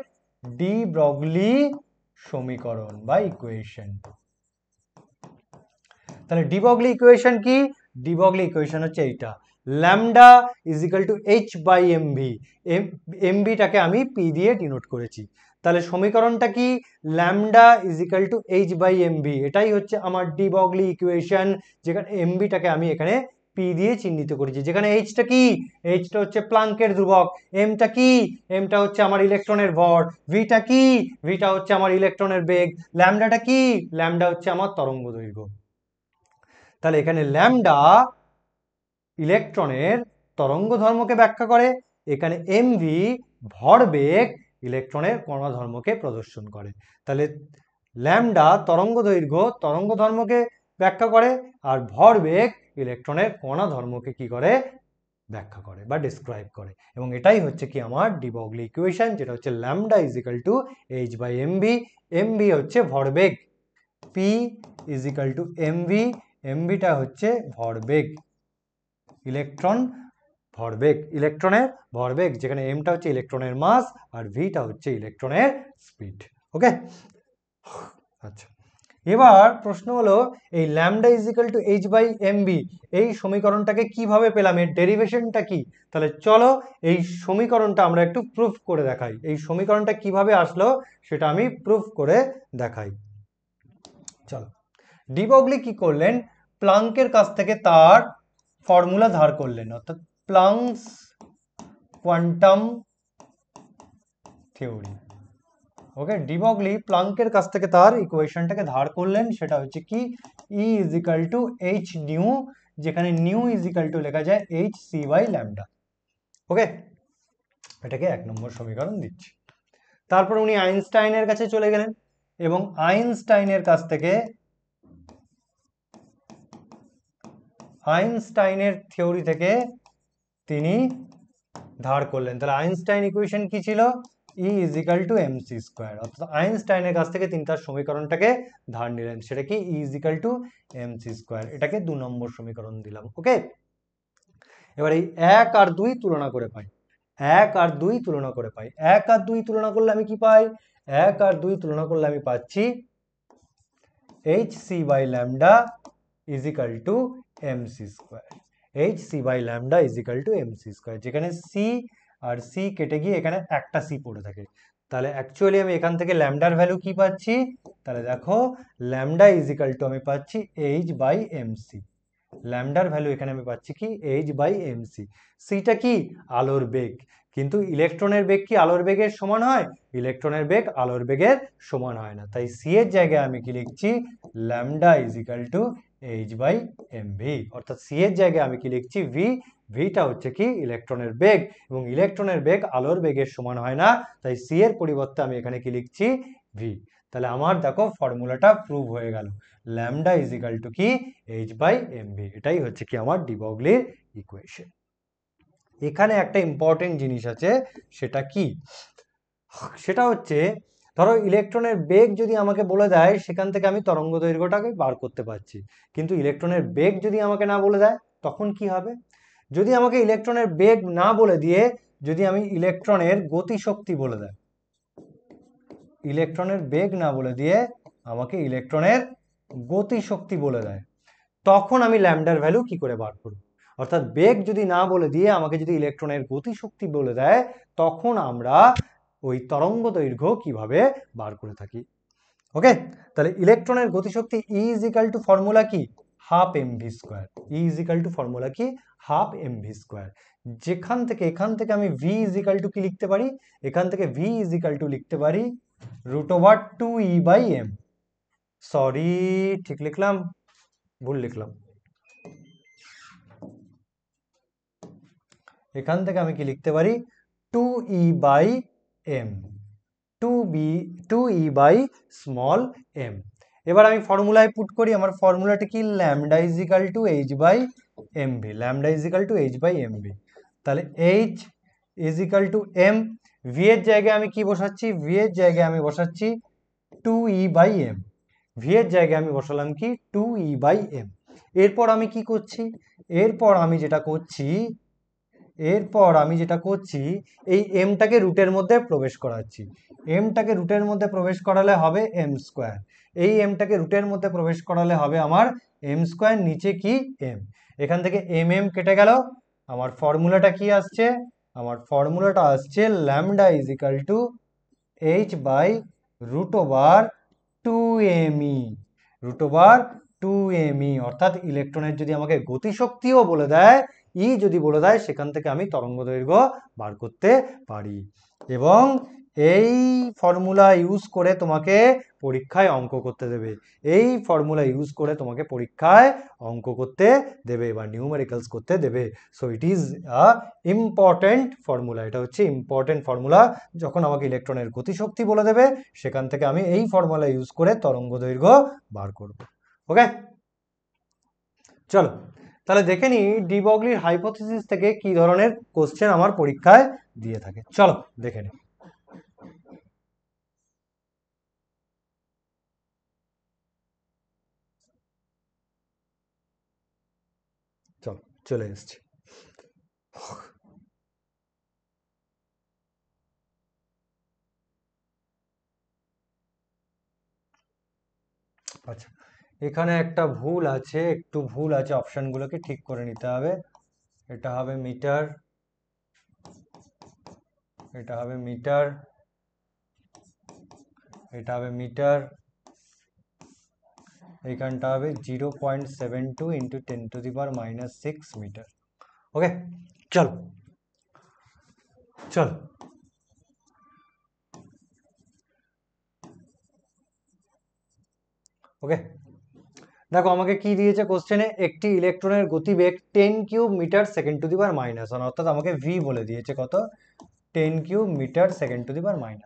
ডি ব্রগলি সমীকরণ বা ইকুয়েশন। তাহলে ডি ব্রগলি ইকুয়েশন কি? ডি ব্রগলি ইকুয়েশন হচ্ছে এইটা, lambda is equal to H by mv. এমভিটাকে আমি পি দিয়ে ডিনোট করেছি। তাহলে সমীকরণটা কি? Lambda is equal to H by mv. এটাই হচ্ছে আমার ডি ব্রগলি ইকুয়েশন, যেখানে এমভিটাকে আমি এখানে পি দিয়ে চিহ্নিত করেছি। যেখানে এইচটা কি? এইচটা হচ্ছে প্লাঙ্কের ধ্রুবক। এমটা কি? এমটা হচ্ছে আমার ইলেকট্রনের ভর। ভিটা কি? ভিটা হচ্ছে আমার ইলেকট্রনের বেগ। ল্যামডাটা কি? ল্যামডা হচ্ছে আমার তরঙ্গ দৈর্ঘ্য। তাহলে এখানে ল্যামডা ইলেকট্রনের তরঙ্গ ধর্মকে ব্যাখ্যা করে, এখানে এমভি ভরবেগ ইলেকট্রনের কণা ধর্মকে প্রদর্শন করে। তাহলে ল্যামডা তরঙ্গ দৈর্ঘ্য তরঙ্গ ধর্মকে ব্যাখ্যা করে, আর ভরবেগ ইলেকট্রনের কণা ধর্মকে কি করে? ব্যাখ্যা করে বা ডিসক্রাইব করে। এবং এটাই হচ্ছে কি আমার ডি ব্রগলি ইকুয়েশন, যেটা হচ্ছে lambda is equal to H by mv. Mv হচ্ছে ভরবেগ, p is equal to mv. এমভিটা হচ্ছে ভরবেগ, ইলেকট্রন ভরবেগ, ইলেকট্রনের ভরবেগ, যেখানে এমটা হচ্ছে ইলেকট্রনের মাস আর ভিটা হচ্ছে ইলেকট্রনের স্পিড। ওকে, আচ্ছা, এবার প্রশ্ন হলো এই lambda is equal to H by M V, এই সমীকরণটাকে কিভাবে পেলাম, এর ডেরিভেশনটা কি? তাহলে চলো এই সমীকরণটা আমরা একটু প্রুফ করে দেখাই। এই সমীকরণটা কিভাবে আসলো সেটা আমি প্রুফ করে দেখাই। চলো, ডি ব্রগলি কি করলেন, প্লাঙ্কের কাছ থেকে তার ফর্মুলা ধার করলেন, অর্থাৎ Planck's quantum theory. Okay, de Broglie প্লাঙ্কের কাছ থেকে তার ইকুয়েশনটাকে ধার করলেন, সেটা হচ্ছে কি E is equal to H nu, যেখানে নিউ ইজ ইকাল টু লেখা যায় h C by lambda. Okay, এটাকে 1 নম্বর সমীকরণ দিচ্ছি। তারপর উনি আইনস্টাইনের কাছে চলে গেলেন এবং আইনস্টাইনের কাছ থেকে আইনস্টাইনের থিওরি থেকে তিনি ধার করলেন। তাহলে আইনস্টাইন ইকুয়েশন কি ছিল, E is equal to M C square, অর্থাৎ আইনস্টাইনের কাছ থেকে তিনি তার সমীকরণটাকে ধার নিলেন, সেটা কি E is equal to M C square. এটাকে 2 নম্বর সমীকরণ দিলাম। ওকে, এবার এই 1 আর 2 তুলনা করে পাই, 1 আর 2 তুলনা করে পাই, 1 আর 2 তুলনা করলে আমি কি পাই, 1 আর 2 তুলনা করলে আমি পাচ্ছি H C by lambda is equal to M C square, H C by lambda is equal to M C square, যেখানে সি আর সি কেটে গিয়ে এখানে একটা সি পড়ে থাকে। তাহলে অ্যাকচুয়ালি আমি এখান থেকে ল্যামডার ভ্যালু কি পাচ্ছি, তাহলে দেখো ল্যামডা ইজ ইকাল টু আমি পাচ্ছি এইচ বাই এম সি, ল্যামডার ভ্যালু এখানে আমি পাচ্ছি কি এইচ বাই এম সি। সিটা কি আলোর বেগ, কিন্তু ইলেকট্রনের বেগ কি আলোর বেগের সমান হয়, ইলেকট্রনের বেগ আলোর বেগের সমান হয় না, তাই সি এর জায়গায় আমি কি লিখছি lambda is equal to H by M V, অর্থাৎ সি এর জায়গায় আমি কি লিখছি ভি, ভিটা হচ্ছে কি ইলেকট্রনের বেগ, এবং ইলেকট্রনের বেগ আলোর বেগের সমান হয় না, তাই সি এর পরিবর্তে আমি এখানে কি লিখছি ভি। তাহলে আমার দেখো ফর্মুলাটা প্রুভ হয়ে গেল, ল্যামডা ইজ ইকাল টু কি এইচ বাই এম ভি, এটাই হচ্ছে কি আমার ডি ব্রগলির ইকুয়েশন। এখানে একটা ইম্পর্টেন্ট জিনিস আছে, সেটা কি, সেটা হচ্ছে ধরো ইলেকট্রনের বেগ যদি আমাকে বলে দেয়, সেখান থেকে আমি তরঙ্গ দৈর্ঘ্যটাকে বার করতে পারছি, কিন্তু ইলেকট্রনের বেগ যদি আমাকে না বলে দেয় তখন কি হবে, যদি আমাকে ইলেকট্রনের বেগ না বলে দিয়ে যদি আমি ইলেকট্রনের গতিশক্তি বলে দেয়, ইলেকট্রনের বেগ না বলে দিয়ে আমাকে ইলেকট্রনের গতিশক্তি বলে দেয়, তখন আমি ল্যামডার ভ্যালু কি করে বার করব, অর্থাৎ বেগ যদি না বলে দিয়ে আমাকে যদি ইলেকট্রনের গতিশক্তি বলে দেয়, তখন আমরা ওই তরঙ্গ দৈর্ঘ্য কিভাবে বার করে থাকি। ওকে, তাহলে ইলেকট্রনের গতিশক্তি E is equal to formula কি half M V square, E is equal to formula কি হাফ এম ভি স্কোয়ার, যেখান থেকে এখান থেকে আমি ভি ইজ ইকাল টু কি লিখতে পারি, এখান থেকে ভি ইজ ইকাল টু লিখতে পারি root over 2 E by M, sorry ঠিক লিখলাম, ভুল লিখলাম, এখান থেকে আমি কি লিখতে পারি 2 E by m, 2 E by small m. এবার আমি ফর্মুলায় পুট করি, আমার ফর্মুলাটা কি lambda is equal to H by M v, lambda is equal to H by M v. তাহলে h is equal to m, v এর জায়গায় আমি কি বসাচ্ছি, ভি এর জায়গায় আমি বসাচ্ছি 2 ই বাই এম, ভি এর জায়গায় আমি বসালাম কি 2 ই বাই এম। এরপর আমি কি করছি, এরপর আমি যেটা করছি, এই এমটাকে রুটের মধ্যে প্রবেশ করাচ্ছি, এমটাকে রুটের মধ্যে প্রবেশ করালে হবে এম স্কোয়ার, এই এমটাকে রুটের মধ্যে প্রবেশ করালে হবে আমার এম স্কোয়ার, নিচে কি এম, এখান থেকে এম এম কেটে গেল, আমার ফর্মুলাটা কি আসছে, আমার ফর্মুলাটা আসছে lambda is equal to H by root over 2 M, root over 2 M, অর্থাৎ ইলেকট্রনের যদি আমাকে গতিশক্তিও বলে দেয়, ই যদি বলে দেয়, সেখান থেকে আমি তরঙ্গ দৈর্ঘ্য বার করতে পারি। এবং এই ফর্মুলা ইউজ করে তোমাকে পরীক্ষায় অঙ্ক করতে দেবে, এই ফর্মুলা ইউজ করে তোমাকে পরীক্ষায় অঙ্ক করতে দেবে বা নিউমেরিক্যালস করতে দেবে। So it is a important formula, এটা হচ্ছে ইম্পর্টেন্ট ফর্মুলা, যখন আমাকে ইলেকট্রনের গতিশক্তি বলে দেবে, সেখান থেকে আমি এই ফর্মুলা ইউজ করে তরঙ্গ দৈর্ঘ্য বার করব। ওকে, চলো তাহলে দেখে নি ডি ব্রগলির হাইপোথিসিস থেকে কি ধরনের কোশ্চেন আমার পরীক্ষায় দিয়ে থাকে, চলো দেখে নি। চলো চলে এসছি। আচ্ছা, এখানে একটা ভুল আছে, একটু ভুল আছে, অপশনগুলোকে ঠিক করে নিতে হবে। এটা হবে মিটার, এটা হবে মিটার, এটা হবে মিটার, এইখানটা হবে 0.72 ইন্টু 10⁻⁻6 মিটার। ওকে, চল চল। ওকে, দেখো আমাকে কি দিয়েছে কোশ্চেনে, একটি ইলেকট্রনের গতিবেগ 10 cube metre second to the power -1, অর্থাৎ আমাকে ভি বলে দিয়েছে কত, 10 cube metre second to the power -1।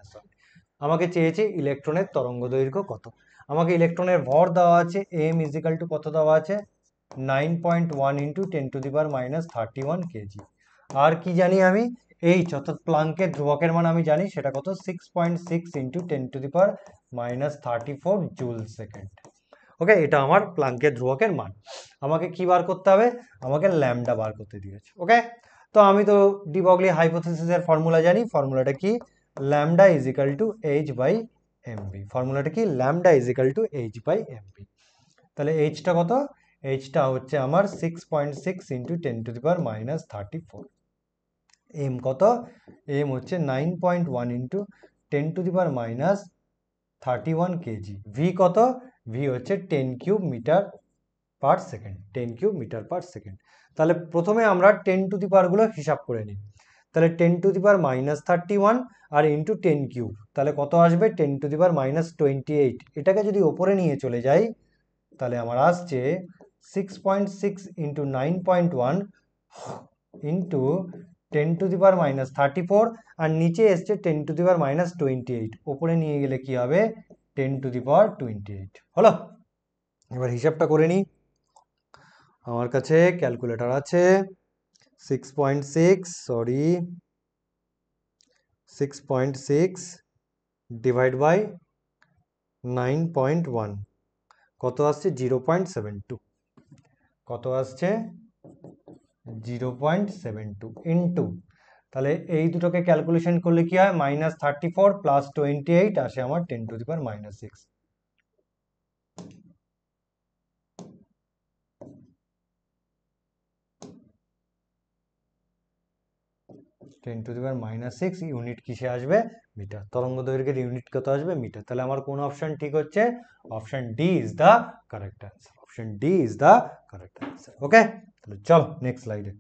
আমাকে চেয়েছে ইলেকট্রনের তরঙ্গ দৈর্ঘ্য কত। আমাকে ইলেকট্রনের ভর দেওয়া আছে এম ইজিক্যাল টু কত দেওয়া আছে, 9.1 ইন্টু 10⁻31 কেজি। আর কি জানি আমি, এইচ অর্থাৎ প্লাঙ্কের ধ্রুবকের মান আমি জানি, সেটা কত, 6.6 ইন্টু 10⁻34 জুল সেকেন্ড। ওকে, এটা আমার প্লাঙ্কের ধ্রুবকের মান। আমাকে কি বার করতে হবে, আমাকে ল্যামডা বার করতে দিয়েছে। ওকে, তো আমি তো ডি ব্রগলি হাইপোথিসিসের ফর্মুলা জানি, ফর্মুলাটা কি, lambda is equal to H by MV. ফর্মুলাটা কি, lambda is equal to H by MV. তাহলে এইচটা কত, এইচটা হচ্ছে আমার 6.6 ইন্টু 10⁻34। এম কত, এম হচ্ছে 9.1 ইন্টু 10⁻31 কেজি। ভি কত, ভি হচ্ছে 10 cube metre per second, 10 cube metre per second. তাহলে প্রথমে আমরা 10 টু দি পাওয়ারগুলো হিসাব করে নিই। তাহলে 10 টু দি পাওয়ার -31 আর ইন্টু 10 কিউব, তাহলে কত আসবে, 10 টু দি পাওয়ার -28। এটাকে যদি ওপরে নিয়ে চলে যাই, তাহলে আমার আসছে 6.6 ইন্টু 9.1 ইন্টু 10 টু দি পাওয়ার -34, আর নিচে এসছে 10 টু দি পাওয়ার -28। ওপরে নিয়ে গেলে কি হবে, 10 টু দি পাওয়ার 28 হলো। এবার হিসাবটা করে নিই, আমার কাছে ক্যালকুলেটর আছে। 6.6 ডিভাইড বাই 9.1 কত আসছে, 0.72। কত আসছে, 0.72 ইন্টু, তাহলে এই দুটোকে ক্যালকুলেশন করলে কি হয়, -34 প্লাস 28 আসে আমার 10 to the power -6। 10 to the power -6 unit কিসে আসবে, মিটার। তরঙ্গ দৈর্ঘ্যের ইউনিট কত আসবে, মিটার। তাহলে আমার কোন অপশন ঠিক হচ্ছে, option D is the correct answer. Option D is the correct answer. Okay, তাহলে চল নেক্সট স্লাইডে।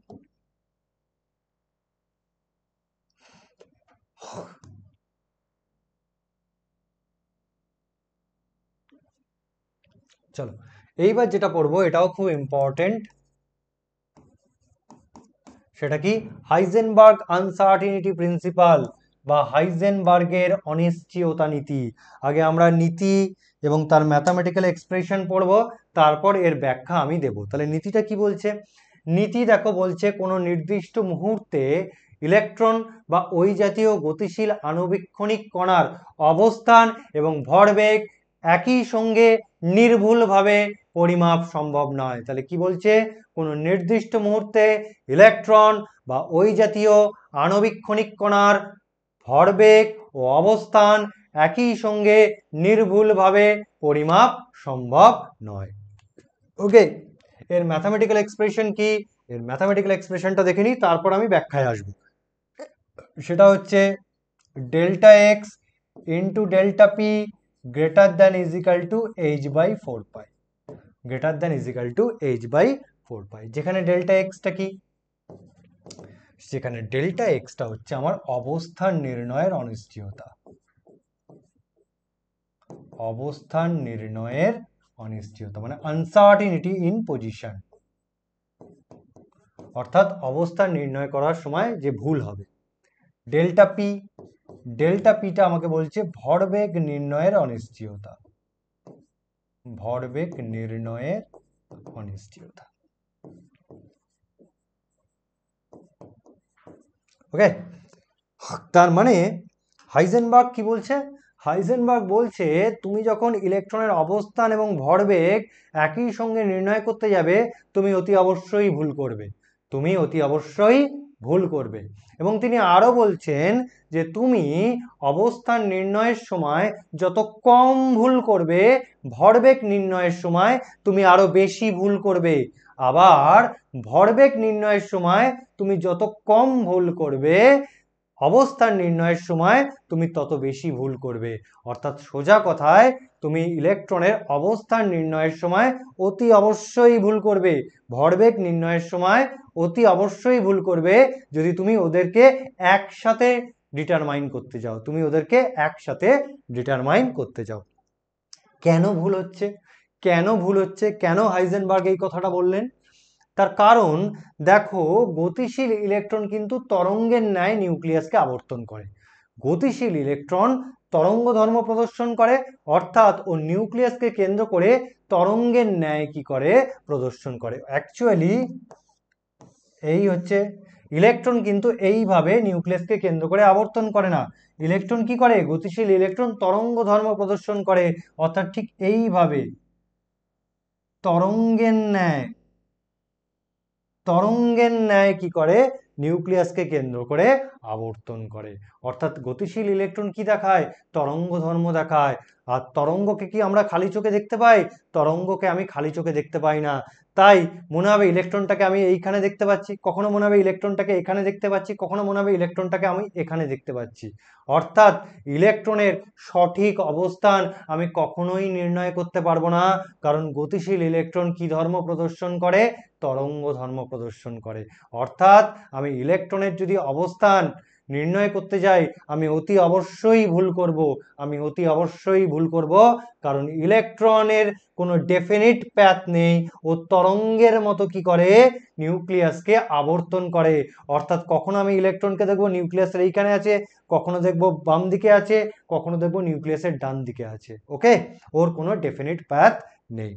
চলো এইবার যেটা পড়বো এটাও খুব ইম্পর্টেন্ট, সেটা কি, হাইজেনবার্গ আনসার্টিনিটি প্রিন্সিপাল বা হাইজেনবার্গের অনিশ্চয়তা নীতি। আগে আমরা নীতি এবং তার ম্যাথামেটিক্যাল এক্সপ্রেশন পড়বো, তারপর এর ব্যাখ্যা আমি দেব। তাহলে নীতিটা কি বলছে, নীতি দেখো বলছে কোনো নির্দিষ্ট মুহূর্তে ইলেকট্রন বা ওই জাতীয় গতিশীল আণুবীক্ষণিক কণার অবস্থান এবং ভরবেগ একই সঙ্গে নির্ভুলভাবে পরিমাপ সম্ভব নয়। তাহলে কি বলছে, কোনো নির্দিষ্ট মুহূর্তে ইলেকট্রন বা ওই জাতীয় আণুবীক্ষণিক কণার ভরবেগ ও অবস্থান একই সঙ্গে নির্ভুলভাবে পরিমাপ সম্ভব নয়। ওকে, এর ম্যাথামেটিক্যাল এক্সপ্রেশন কি, এর ম্যাথামেটিক্যাল এক্সপ্রেশনটা দেখে নিই, তারপর আমি ব্যাখ্যায় আসব। সেটা হচ্ছে delta X into delta P greater than is equal to H by 4 pi, greater than is equal to H by 4 pi. যেখানে ডেল্টা এক্সটা কি, সেখানে ডেল্টা এক্সটা হচ্ছে আমার অবস্থান নির্ণয়ের অনিশ্চয়তা, অবস্থান নির্ণয়ের অনিশ্চয়তা মানে আনসার্টিনিটি ইন পজিশন, অর্থাৎ অবস্থান নির্ণয় করার সময় যে ভুল হবে। ডেল্টা পি, ডেল্টা পিটা আমাকে বলছে ভরবেগ নির্ণয়ের অনিশ্চয়তা, ভরবেগ নির্ণয়ের অনিশ্চয়তা। ওকে, তার মানে হাইজেনবার্গ কি বলছে, হাইজেনবার্গ বলছে তুমি যখন ইলেকট্রনের অবস্থান এবং ভরবেগ একই সঙ্গে নির্ণয় করতে যাবে, তুমি অতি অবশ্যই ভুল করবে, তুমি অতি অবশ্যই ভুল করবে। এবং তিনি আরো বলছেন যে তুমি অবস্থান নির্ণয়ের সময় যত কম ভুল করবে, ভরবেগ নির্ণয়ের সময় তুমি আরো বেশি ভুল করবে। আবার ভরবেগ নির্ণয়ের সময় তুমি যত কম ভুল করবে, অবস্থান নির্ণয়ের সময় তুমি তত বেশি ভুল করবে। অর্থাৎ সোজা কথায় তুমি ইলেকট্রনের অবস্থান নির্ণয়ের সময় অতি অবশ্যই ভুল করবে, ভরবেগ নির্ণয়ের সময় অতি অবশ্যই ভুল করবে যদি তুমি ওদেরকে একসাথে ডিটারমাইন করতে যাও, তুমি ওদেরকে একসাথে ডিটারমাইন করতে যাও। কেন ভুল হচ্ছে, কেন ভুল হচ্ছে, কেন হাইজেনবার্গ এই কথাটা বললেন? তার কারণ দেখো, গতিশীল ইলেকট্রন কিন্তু তরঙ্গের ন্যায় নিউক্লিয়াসকে আবর্তন করে। গতিশীল ইলেকট্রন তরঙ্গ ধর্ম প্রদর্শন করে, অর্থাৎ ও নিউক্লিয়াসকে কেন্দ্র করে তরঙ্গের ন্যায় কি করে, প্রদর্শন করে। অ্যাকচুয়ালি এই হচ্ছে, ইলেকট্রন কিন্তু এইভাবে নিউক্লিয়াসকে কেন্দ্র করে আবর্তন করে না। ইলেকট্রন কি করে, গতিশীল ইলেকট্রন তরঙ্গ ধর্ম প্রদর্শন করে, অর্থাৎ ঠিক এইভাবে তরঙ্গের ন্যায়, তরঙ্গের ন্যায় কি করে, নিউক্লিয়াসকে কেন্দ্র করে আবর্তন করে। অর্থাৎ গতিশীল ইলেকট্রন কি দেখায়, তরঙ্গ ধর্ম দেখায়। আর তরঙ্গকে কি আমরা খালি চোখে দেখতে পাই? তরঙ্গকে আমি খালি চোখে দেখতে পাই না। তাই মনে হবে ইলেকট্রনটাকে আমি এইখানে দেখতে পাচ্ছি, কখনো মনে হবে ইলেকট্রনটাকে এখানে দেখতে পাচ্ছি, কখনো মনে হবে ইলেকট্রনটাকে আমি এখানে দেখতে পাচ্ছি। অর্থাৎ ইলেকট্রনের সঠিক অবস্থান আমি কখনোই নির্ণয় করতে পারবো না, কারণ গতিশীল ইলেকট্রন কি ধর্ম প্রদর্শন করে, তরঙ্গ ধর্ম প্রদর্শন করে। অর্থাৎ আমি ইলেকট্রনের যদি অবস্থান নির্ণয় করতে যাই, আমি অতি অবশ্যই ভুল করব, আমি অতি অবশ্যই ভুল করব, কারণ ইলেকট্রনের কোনো ডেফিনিট প্যাথ নেই, ও তরঙ্গের মতো কি করে, নিউক্লিয়াসকে আবর্তন করে। অর্থাৎ কখনো আমি ইলেকট্রনকে দেখবো নিউক্লিয়াসের এইখানে আছে, কখনো দেখবো বাম দিকে আছে, কখনো দেখবো নিউক্লিয়াসের ডান দিকে আছে। ওকে, ওর কোনো ডেফিনিট প্যাথ নেই।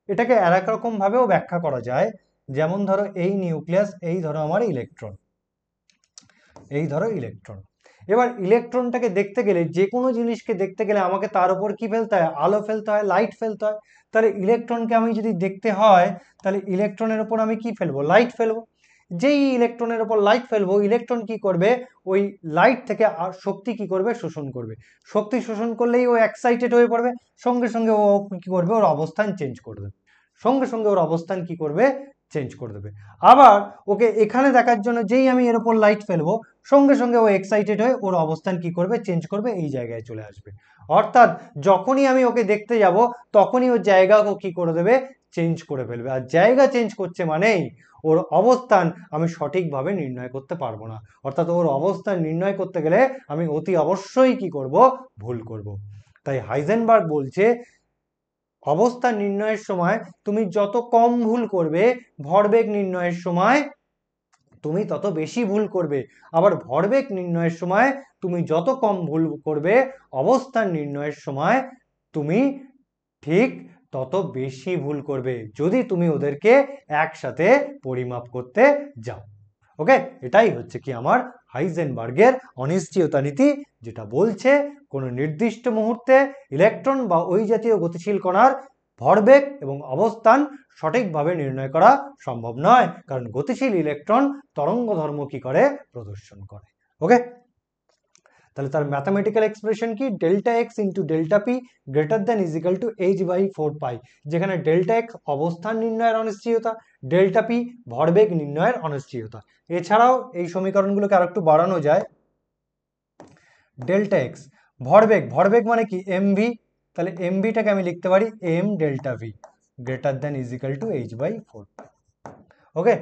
এটাকে আর এক রকম ভাবেও ব্যাখ্যা করা যায়, যেমন ধরো এই নিউক্লিয়াস, এই ধরো আমার ইলেকট্রন, এই ধরো ইলেকট্রন। এবার ইলেকট্রনটাকে দেখতে গেলে, যে কোনো জিনিসকে দেখতে গেলে আমাকে তার উপর কি ফেলতে হয়, আলো ফেলতে হয়, লাইট ফেলতে হয়। তাহলে ইলেকট্রনকে আমি যদি দেখতে হয়, তাহলে ইলেকট্রনের উপর আমি কি ফেলবো, লাইট ফেলবো। যেই ইলেকট্রনের উপর লাইট ফেলবো, ইলেকট্রন কি করবে, ওই লাইট থেকে শক্তি কি করবে, শোষণ করবে। শক্তি শোষণ করলেই ও এক্সাইটেড হয়ে পড়বে, সঙ্গে সঙ্গে ও কি করবে, ওর অবস্থান চেঞ্জ করে দেবে, সঙ্গে সঙ্গে ওর অবস্থান কি করবে, চেঞ্জ করে দেবে। আবার ওকে এখানে দেখার জন্য যেই আমি এর উপর লাইট ফেলবো, সঙ্গে সঙ্গে ও এক্সাইটেড হয়ে ওর অবস্থান কি করবে, চেঞ্জ করবে, এই জায়গায় চলে আসবে। অর্থাৎ যখনই আমি ওকে দেখতে যাব, তখনই ওর জায়গা ও কি করে দেবে, চেঞ্জ করে ফেলবে। আর জায়গা চেঞ্জ করছে মানেই ওর অবস্থান আমি সঠিকভাবে নির্ণয় করতে পারবো না। অর্থাৎ ওর অবস্থান নির্ণয় করতে গেলে আমি অতি অবশ্যই কি করব, ভুল করব। তাই হাইজেনবার্গ বলছে অবস্থান নির্ণয়ের সময় তুমি যত কম ভুল করবে, ভরবেগ নির্ণয়ের সময় তুমি তত বেশি ভুল করবে। আবার ভরবেগ নির্ণয়ের সময় তুমি যত কম ভুল করবে, অবস্থান নির্ণয়ের সময় তুমি ঠিক তত বেশি ভুল করবে, যদি তুমি ওদেরকে একসাথে পরিমাপ করতে যাও। ওকে, এটাই হচ্ছে কি আমার হাইজেনবার্গের অনিশ্চয়তা নীতি, যেটা বলছে কোনো নির্দিষ্ট মুহূর্তে ইলেকট্রন বা ওই জাতীয় গতিশীল কণার ভরবেগ এবং অবস্থান সঠিকভাবে নির্ণয় করা সম্ভব নয়, কারণ গতিশীল ইলেকট্রন তরঙ্গ ধর্ম কি করে, প্রদর্শন করে। ওকে, তাহলে তার ম্যাথমেটিক্যাল এক্সপ্রেশন কি, delta X into delta P greater than is equal to h/4 পাই, যেখানে ডেল্টা এক্স অবস্থান নির্ণয়ের অনিশ্চয়তা, ডেল্টা পি ভরবেগ নির্ণয়ের অনিশ্চয়তা। এছাড়াও এই সমীকরণগুলোকে আর একটু বাড়ানো যায়। ডেল্টা এক্স ভরবেগ, ভরবেগ মানে কি, এমভি, তাহলে এমভিটাকে আমি লিখতে পারি M delta V greater than is equal to h/4 pi. Okay,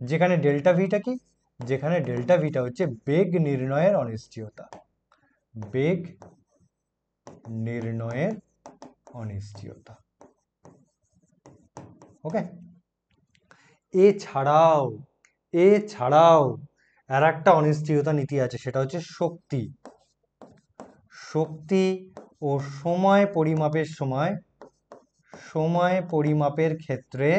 যেখানে ডেল্টা ভিটা কি, যেখানে ডেল্টা ভিটা হচ্ছে বেগ নির্ণয়ের অনিশ্চয়তা, বেগ নির্ণয়ের অনিশ্চয়তা। ওকে, এছাড়াও আর একটা অনিশ্চয়তা নীতি আছে, সেটা হচ্ছে শক্তি, শক্তি ও সময় পরিমাপের সময়, সময় পরিমাপের ক্ষেত্রে,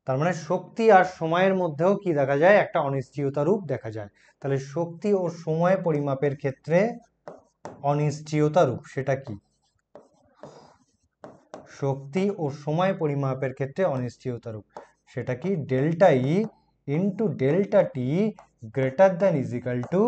তার মানে শক্তি আর সময়ের মধ্যেও কি দেখা যায়, একটা অনিশ্চয়তা রূপ দেখা যায়। তাহলে শক্তি ও সময় পরিমাপের ক্ষেত্রে অনিশ্চয়তা রূপ, সেটা কি, শক্তি ও সময় পরিমাপের ক্ষেত্রে অনিশ্চয়তা রূপ, সেটা কি, delta E into delta T greater than is equal to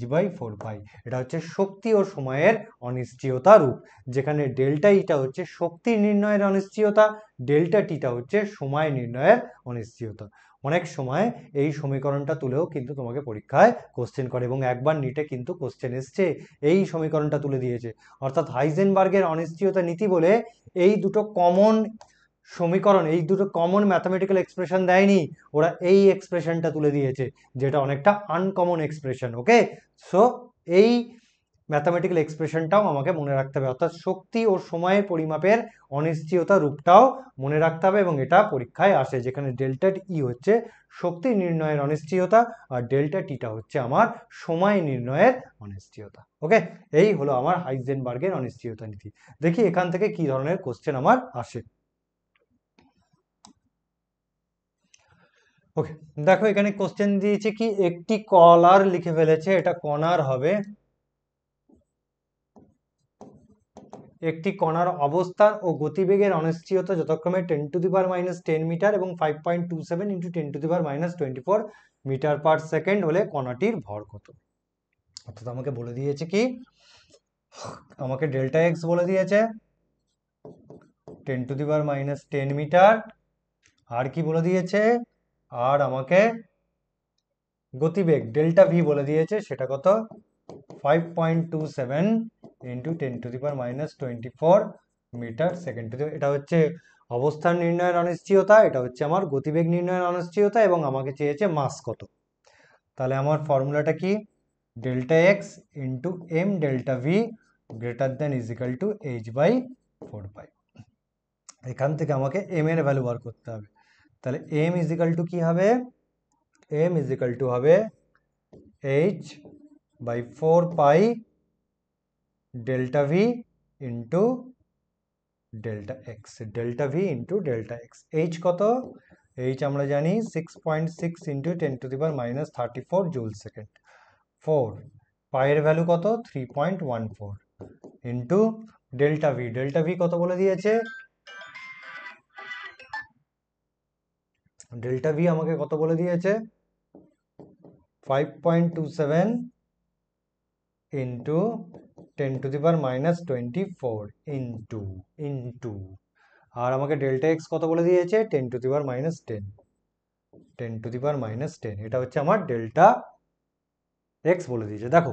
h/4 পাই। এটা হচ্ছে শক্তি ও সময়ের অনিশ্চয়তা রূপ, যেখানে ডেল্টা ইটা হচ্ছে শক্তি নির্ণয়ের অনিশ্চয়তা, ডেল্টা টিটা হচ্ছে সময় নির্ণয়ের অনিশ্চয়তা। অনেক সময় এই সমীকরণটা তুলেও কিন্তু তোমাকে পরীক্ষায় কোশ্চেন করে, এবং একবার নিটে কিন্তু কোশ্চেন এসছে এই সমীকরণটা তুলে দিয়েছে। অর্থাৎ হাইজেনবার্গের অনিশ্চয়তা নীতি বলে এই দুটো কমন সমীকরণ, এই দুটো কমন ম্যাথামেটিক্যাল এক্সপ্রেশন দেয়নি, ওরা এই এক্সপ্রেশনটা তুলে দিয়েছে, যেটা অনেকটা আনকমন এক্সপ্রেশন। ওকে, সো এই ম্যাথামেটিক্যাল এক্সপ্রেশনটাও আমাকে মনে রাখতে হবে, অর্থাৎ শক্তি ও সময়ের পরিমাপের অনিশ্চয়তা রূপটাও মনে রাখতে হবে, এবং এটা পরীক্ষায় আসে, যেখানে ডেল্টা ই হচ্ছে শক্তি নির্ণয়ের অনিশ্চয়তা আর ডেল্টা টিটা হচ্ছে আমার সময় নির্ণয়ের অনিশ্চয়তা। ওকে, এই হলো আমার হাইজেনবার্গের অনিশ্চয়তা নীতি। দেখি এখান থেকে কি ধরনের কোশ্চেন আমার আসে। ওকে, দেখো এখানে কোশ্চেন দিয়েছে কি, একটি কলার লিখে ফেলেছে, এটা কণার হবে। একটি কণার অবস্থান ও গতিবেগের অনিশ্চয়তা যথাক্রমে 10⁻⁻10 মিটার এবং 5.27 × 10⁻24 মিটার পার সেকেন্ড হলে কণাটির ভর কত। অর্থাৎ আমাকে বলে দিয়েছে কি, আমাকে ডেল্টা এক্স বলে দিয়েছে 10⁻10 মিটার, আর কি বলে দিয়েছে, আর আমাকে গতিবেগ ডেল্টা ভি বলে দিয়েছে, সেটা কত 5.27 × 10⁻24 মিটার সেকেন্ড। এটা হচ্ছে অবস্থান নির্ণয়ের অনিশ্চয়তা, এটা হচ্ছে আমার গতিবেগ নির্ণয়ের অনিশ্চয়তা, এবং আমাকে চেয়েছে মাস কত। তাহলে আমার ফর্মুলাটা কি, delta X into M delta V greater than is equal to h/4 pi. এখান থেকে আমাকে এম এর ভ্যালু বার করতে হবে। তাহলে এম ইজ ইকাল টু কি হবে, এম ইজ ইকাল টু হবে h/4 delta V into delta x, delta V into delta x. H কত, এইচ আমরা জানি 6.6 × 10⁻34 জুল সেকেন্ড। 4 পাইয়ের ভ্যালু কত 3.14 into delta V, delta V কত বলে দিয়েছে, ডেল্টা ভি আমাকে কত বলে দিয়েছে 5.27 ইন্টু 10⁻24 ইন্টু আর আমাকে ডেল্টা এক্স কত বলে দিয়েছে 10⁻10 10⁻10, এটা হচ্ছে আমার ডেল্টা এক্স বলে দিয়েছে। দেখো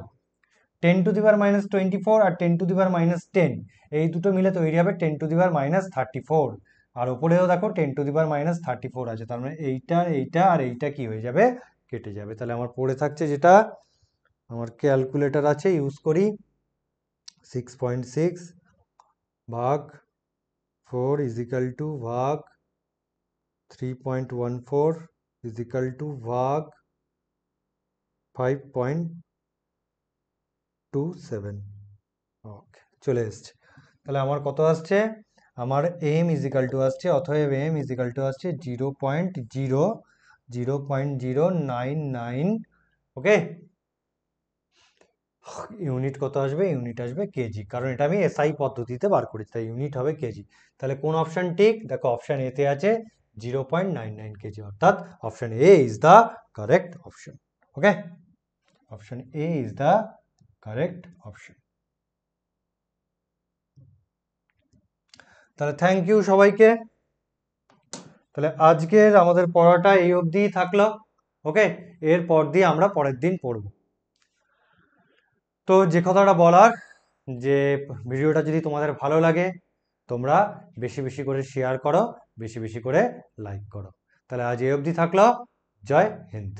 10⁻24 আর 10⁻10 এই দুটো মিলে তৈরি হবে 10⁻34, আর ওপরেও দেখো 10⁻34 আছে, তার মানে এইটা এইটা আর এইটা কি হয়ে যাবে, কেটে যাবে। তাহলে আমার পড়ে থাকছে যেটা, আমার ক্যালকুলেটর আছে, ইউজ করি 6.6 ভাগ 4 ইজ ইকাল টু ভাগ 3.14 ইজ ইকাল টু ভাগ 5.27। ওকে, চলে এসছে। তাহলে আমার কত আসছে, আমার এম ইজ ইকাল টু আসছে, অতএব এম ইজ ইকাল টু আসছে 0.099। ওকে, ইউনিট কত আসবে, ইউনিট আসবে কেজি, কারণ এটা আমি এসআই পদ্ধতিতে বার করেছি, তাই ইউনিট হবে কেজি। তাহলে কোন অপশন ঠিক, দেখো অপশন এতে আছে 0.99 কেজি, অর্থাৎ option A is the correct option. Okay, option A is the correct option. তাহলে থ্যাংক ইউ সবাইকে। তাহলে আজকের আমাদের পড়াটা এই অবধিই থাকলো। ওকে, এরপর দিয়ে আমরা পরের দিন পড়ব। তো যে কথাটা বলার, যে ভিডিওটা যদি তোমাদের ভালো লাগে তোমরা বেশি বেশি করে শেয়ার করো, বেশি বেশি করে লাইক করো। তাহলে আজ এই অবধি থাকলো। জয় হিন্দ।